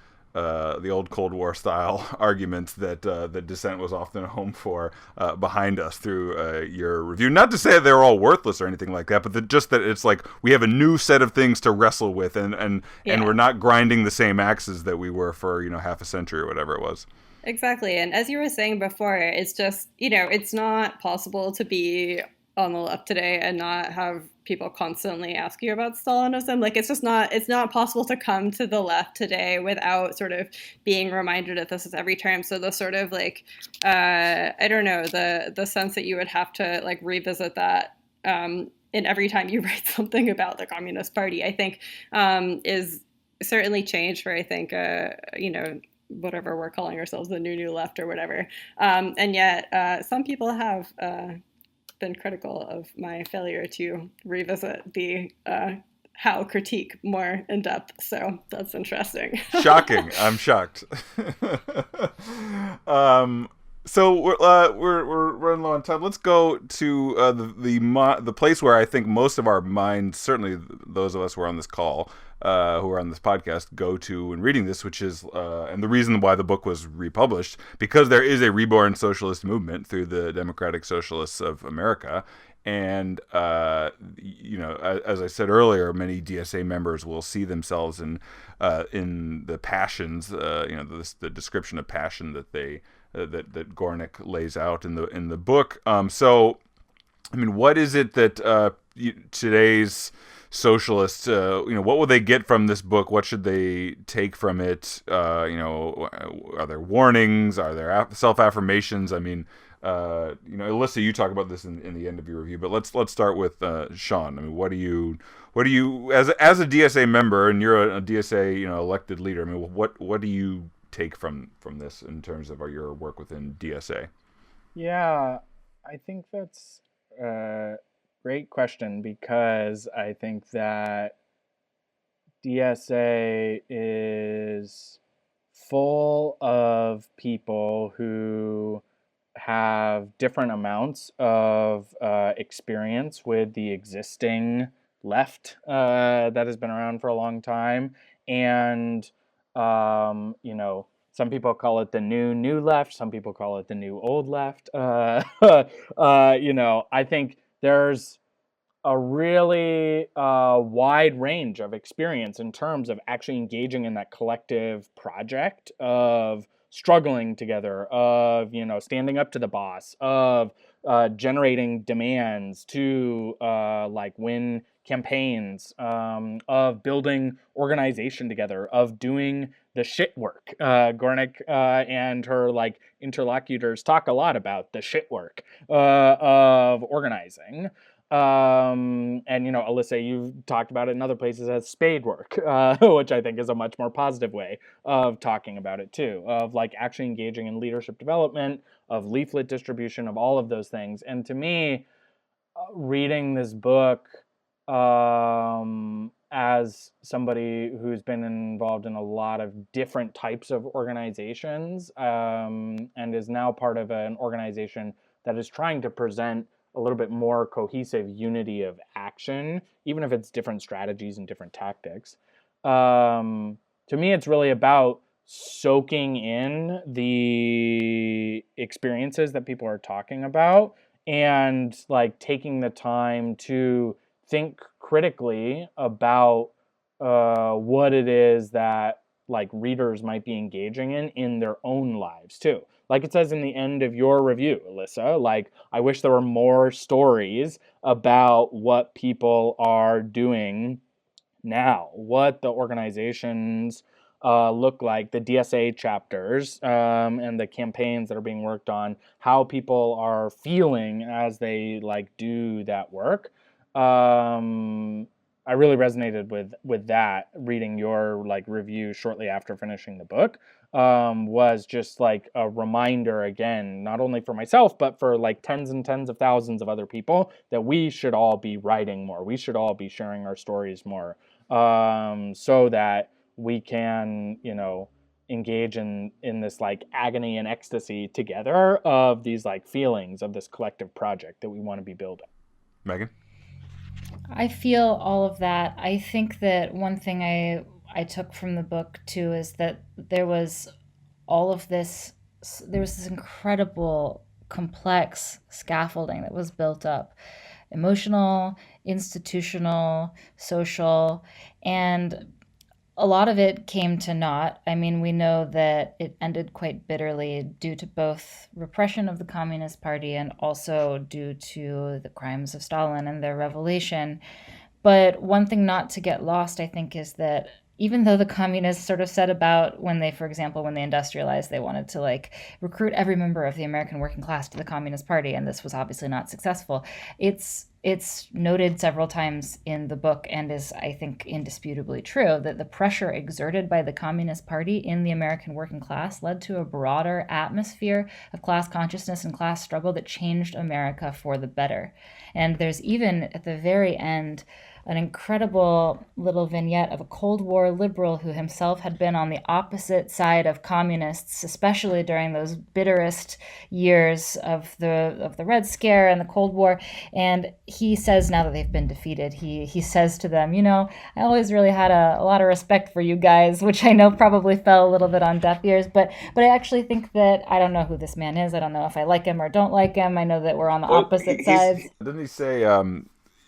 Cold War style arguments that Dissent was often home for behind us through your review. Not to say that they're all worthless or anything like that, but just that it's like we have a new set of things to wrestle with, and we're not grinding the same axes that we were for half a century or whatever it was. Exactly. And as you were saying before, it's just, it's not possible to be on the left today and not have people constantly ask you about Stalinism. Like, it's not possible to come to the left today without sort of being reminded that this is every term. So the sort of like, I don't know, the sense that you would have to like revisit that in every time you write something about the Communist Party, I think is certainly changed for, I think, whatever we're calling ourselves, the new left or whatever. And yet some people have been critical of my failure to revisit the Howe critique more in depth. So that's interesting. Shocking. I'm shocked. So we're running low on time. Let's go to the place where I think most of our minds, certainly those of us who are on this call, who are on this podcast, go to when reading this, which is and the reason why the book was republished, because there is a reborn socialist movement through the Democratic Socialists of America. And, as I said earlier, many DSA members will see themselves in the passions, the description of passion that that Gornick lays out in the book. So, I mean, what is it that today's socialists, what will they get from this book? What should they take from it? Are there warnings? Are there self-affirmations? I mean, Alyssa, you talk about this in the end of your review, but let's start with Sean. I mean, what do you as a DSA member, and you're a DSA elected leader? I mean, what do you take from this in terms of your work within DSA? Yeah, I think that's a great question, because I think that DSA is full of people who have different amounts of experience with the existing left that has been around for a long time. And, some people call it the new left. Some people call it the new old left. I think there's a really wide range of experience in terms of actually engaging in that collective project of struggling together, of standing up to the boss, of generating demands to win campaigns, of building organization together, of doing the shit work. Gornick and her interlocutors talk a lot about the shit work of organizing. And Alyssa, you've talked about it in other places as spade work, which I think is a much more positive way of talking about it too, of actually engaging in leadership development, of leaflet distribution, of all of those things. And to me, reading this book as somebody who's been involved in a lot of different types of organizations and is now part of an organization that is trying to present a little bit more cohesive unity of action, even if it's different strategies and different tactics. To me, it's really about soaking in the experiences that people are talking about and like taking the time to think critically about what it is that like readers might be engaging in their own lives too. Like it says in the end of your review, Alyssa, like, I wish there were more stories about what people are doing now, what the organizations look like, the DSA chapters, and the campaigns that are being worked on, how people are feeling as they like do that work. I really resonated with that, reading your like review shortly after finishing the book. Was just like a reminder again, not only for myself, but for like tens and tens of thousands of other people, that we should all be writing more. We should all be sharing our stories more, so that we can, engage in this like agony and ecstasy together of these like feelings of this collective project that we want to be building. Meagan? I feel all of that. I think that one thing I took from the book too is that there was all of this, there was this incredible, complex scaffolding that was built up, emotional, institutional, social, and a lot of it came to naught. I mean, we know that it ended quite bitterly due to both repression of the Communist Party and also due to the crimes of Stalin and their revelation. But one thing not to get lost, I think, is that even though the communists sort of set about when they, for example, when they industrialized, they wanted to like recruit every member of the American working class to the Communist Party, and this was obviously not successful. It's noted several times in the book, and is, I think, indisputably true, that the pressure exerted by the Communist Party in the American working class led to a broader atmosphere of class consciousness and class struggle that changed America for the better. And there's even, at the very end, an incredible little vignette of a Cold War liberal who himself had been on the opposite side of communists, especially during those bitterest years of the Red Scare and the Cold War. And he says, now that they've been defeated, he says to them, I always really had a lot of respect for you guys, which I know probably fell a little bit on deaf ears, but I actually think that, I don't know who this man is. I don't know if I like him or don't like him. I know that we're on the opposite sides. Didn't he say,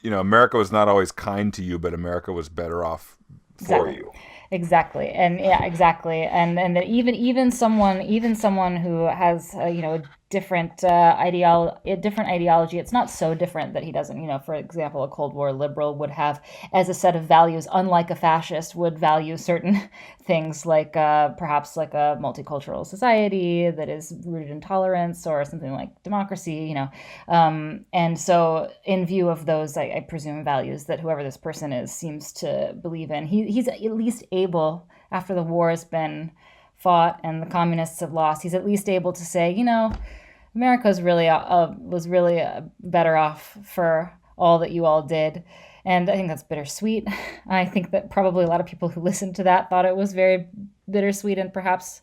America was not always kind to you, but America was better off for you? Exactly. And yeah, exactly. And that even someone who has a different ideology, it's not so different that he doesn't, for example, a Cold War liberal would have as a set of values, unlike a fascist, would value certain things like perhaps like a multicultural society that is rooted in tolerance, or something like democracy, and so in view of those, I presume, values that whoever this person is seems to believe in, he's at least able, after the war has been fought and the communists have lost, he's at least able to say, America was really better off for all that you all did. And I think that's bittersweet. I think that probably a lot of people who listened to that thought it was very bittersweet, and perhaps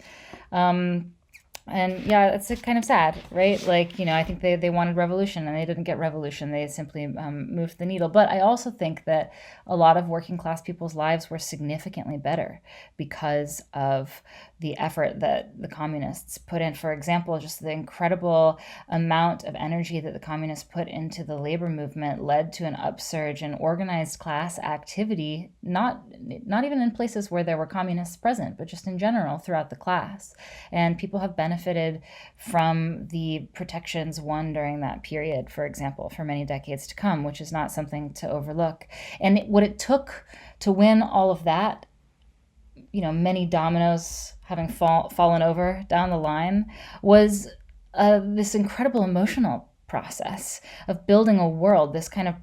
and yeah, it's kind of sad, right? Like, I think they wanted revolution and they didn't get revolution. They simply moved the needle. But I also think that a lot of working class people's lives were significantly better because of the effort that the communists put in. For example, just the incredible amount of energy that the communists put into the labor movement led to an upsurge in organized class activity, not even in places where there were communists present, but just in general throughout the class. And people have benefited from the protections won during that period, for example, for many decades to come, which is not something to overlook. And what it took to win all of that, many dominoes having fallen over down the line, was this incredible emotional process of building a world, this kind of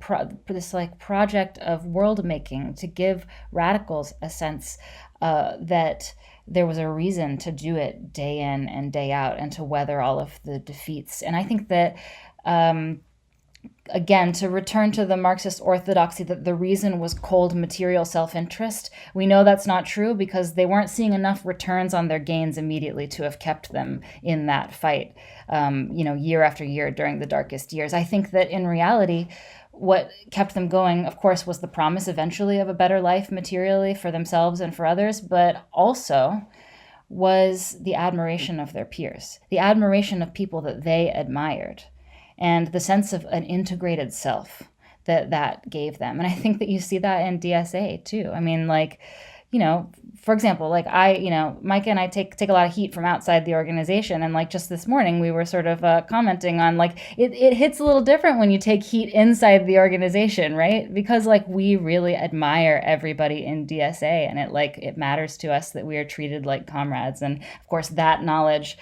project of world making, to give radicals a sense that there was a reason to do it day in and day out, and to weather all of the defeats. And I think that again, to return to the Marxist orthodoxy that the reason was cold material self-interest, we know that's not true, because they weren't seeing enough returns on their gains immediately to have kept them in that fight, year after year during the darkest years. I think that in reality, what kept them going, of course, was the promise eventually of a better life materially for themselves and for others, but also was the admiration of their peers, the admiration of people that they admired. and the sense of an integrated self that gave them. And I think that you see that in DSA too. I mean, like, for example, like Micah and I take a lot of heat from outside the organization. And like just this morning, we were sort of commenting on like, it hits a little different when you take heat inside the organization, right? Because like we really admire everybody in DSA, and it matters to us that we are treated like comrades. And of course that knowledge,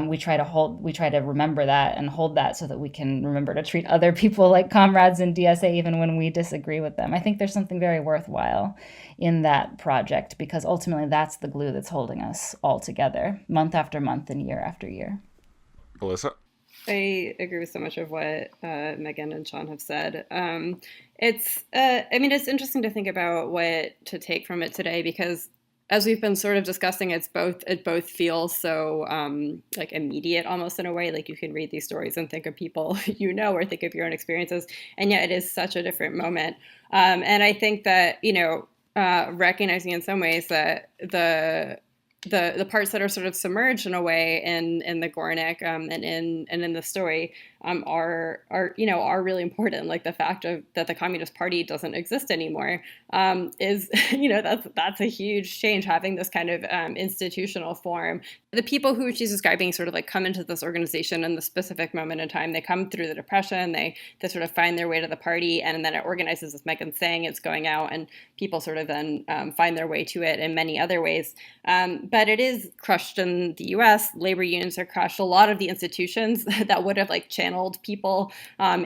we try to remember that and hold that so that we can remember to treat other people like comrades in DSA, even when we disagree with them. I think there's something very worthwhile in that project, because ultimately that's the glue that's holding us all together month after month and year after year. Alyssa? I agree with so much of what Meagan and Sean have said. It's interesting to think about what to take from it today, because as we've been sort of discussing, it both feels so like immediate almost in a way, like you can read these stories and think of people or think of your own experiences, and yet it is such a different moment. And I think that, recognizing in some ways that the parts that are sort of submerged in a way in the Gornick and in the story are really important. Like the fact that the Communist Party doesn't exist anymore is that's a huge change, having this kind of institutional form. The people who she's describing sort of like come into this organization in the specific moment in time. They come through the Depression. They sort of find their way to the party, and then it organizes, as Meagan's saying, it's going out, and people sort of then find their way to it in many other ways. But it is crushed in the U.S. Labor unions are crushed. A lot of the institutions that would have like channeled people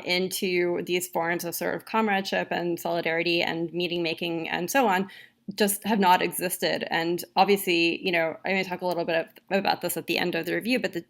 into these forms of sort of comradeship and solidarity and meeting making and so on just have not existed. And obviously, I'm going to talk a little bit about this at the end of the review, but the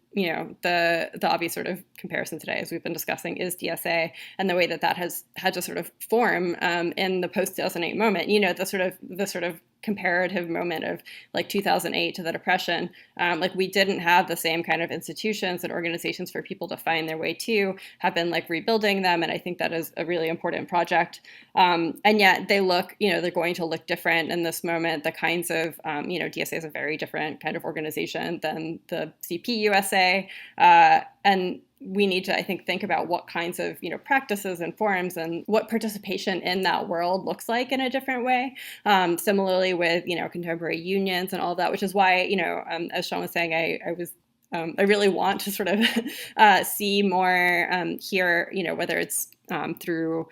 obvious sort of comparison today, as we've been discussing, is DSA and the way that has had to sort of form in the post-2008 moment. The sort of comparative moment of like 2008 to the Depression. Like we didn't have the same kind of institutions and organizations for people to find their way to, have been like rebuilding them. And I think that is a really important project. And yet they look, they're going to look different in this moment. The kinds of, DSA is a very different kind of organization than the CPUSA. And we need to, I think about what kinds of, practices and forms and what participation in that world looks like in a different way. Similarly with, contemporary unions and all that, which is why, as Sean was saying, I really want to sort of see more here, whether it's through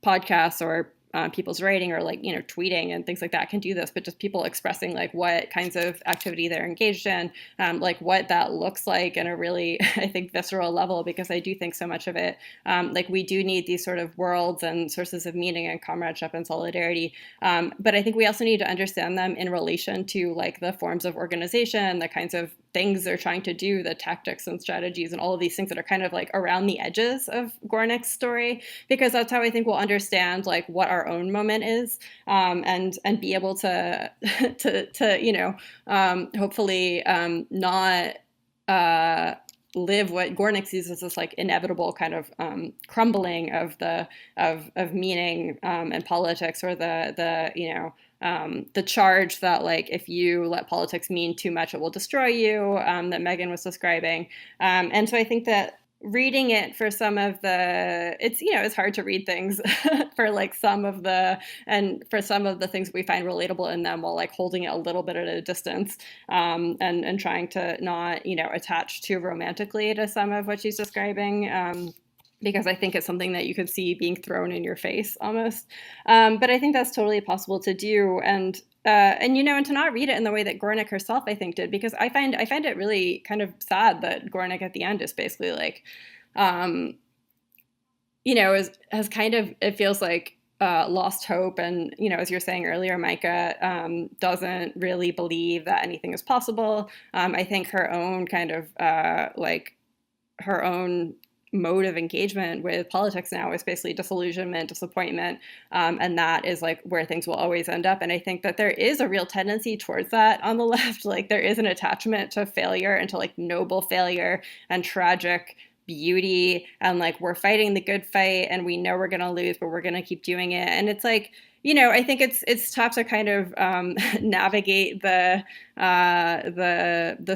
podcasts or people's writing or like, tweeting and things like that can do this, but just people expressing like what kinds of activity they're engaged in, like what that looks like in a really, I think, visceral level, because I do think so much of it, like we do need these sort of worlds and sources of meaning and comradeship and solidarity. But I think we also need to understand them in relation to like the forms of organization, the kinds of things they're trying to do, the tactics and strategies and all of these things that are kind of like around the edges of Gornick's story, because that's how I think we'll understand like what our own moment is, and be able to hopefully not live what Gornick sees as this like inevitable kind of crumbling of meaning and politics, or the charge that like if you let politics mean too much, it will destroy you, that Meagan was describing. And so I think that reading it for some of the, it's hard to read things for like some of the things we find relatable in them, while like holding it a little bit at a distance, and trying to not, attach too romantically to some of what she's describing. Because I think it's something that you could see being thrown in your face almost. But I think that's totally possible to do. And to not read it in the way that Gornick herself, I think, did, because I find it really kind of sad that Gornick at the end is basically like, has kind of, it feels like lost hope. And, as you're saying earlier, Micah, doesn't really believe that anything is possible. I think her own kind of her own mode of engagement with politics now is basically disillusionment, disappointment, and that is like where things will always end up. And I think that there is a real tendency towards that on the left. Like there is an attachment to failure and to like noble failure and tragic beauty, and like we're fighting the good fight and we know we're going to lose, but we're going to keep doing it. And it's like, I think it's tough to kind of navigate the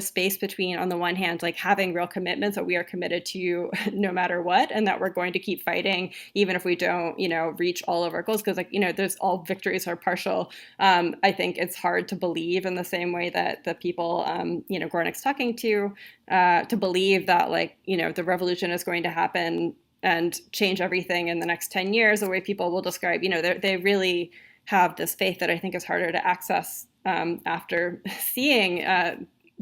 space between, on the one hand, like having real commitments that we are committed to no matter what, and that we're going to keep fighting even if we don't, reach all of our goals. Because there's all victories are partial. I think it's hard to believe in the same way that the people, Gornick's talking to believe that the revolution is going to happen and change everything in the next 10 years, the way people will describe, they really have this faith that I think is harder to access after seeing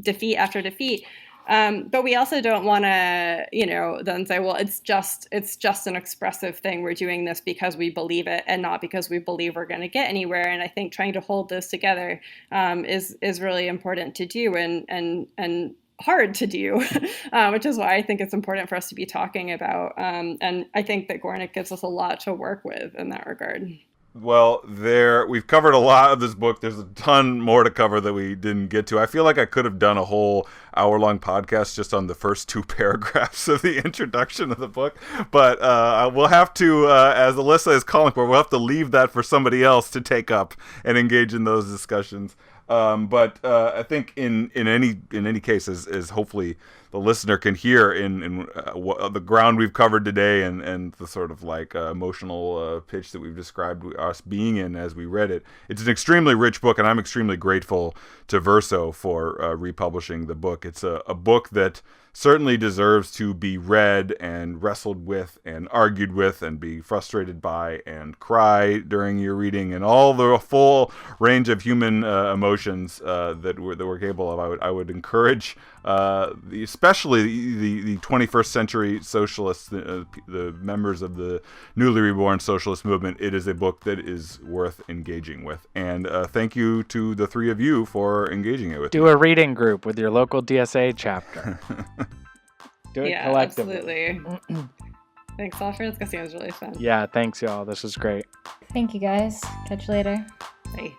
defeat after defeat. But we also don't want to, then say, well, it's just an expressive thing. We're doing this because we believe it and not because we believe we're going to get anywhere. And I think trying to hold those together is really important to do and hard to do, which is why I think it's important for us to be talking about. And I think that Gornick gives us a lot to work with in that regard. Well, we've covered a lot of this book. There's a ton more to cover that we didn't get to. I feel like I could have done a whole hour-long podcast just on the first 2 paragraphs of the introduction of the book. But we'll have to, as Alyssa is calling for, we'll have to leave that for somebody else to take up and engage in those discussions. But I think in any case, as hopefully the listener can hear in the ground we've covered today and the sort of emotional pitch that we've described us being in as we read it, it's an extremely rich book, and I'm extremely grateful to Verso for republishing the book. It's a book that certainly deserves to be read and wrestled with and argued with and be frustrated by and cry during your reading and all the full range of human emotions that we're capable of. I would encourage especially the 21st century socialists, the members of the newly reborn socialist movement. It is a book that is worth engaging with. And thank you to the 3 of you for engaging it with Do me. a reading group with your local DSA chapter. Do it collectively. Absolutely. Thanks all for discussing. It was really fun. Yeah, thanks y'all. This was great. Thank you guys. Catch you later. Bye.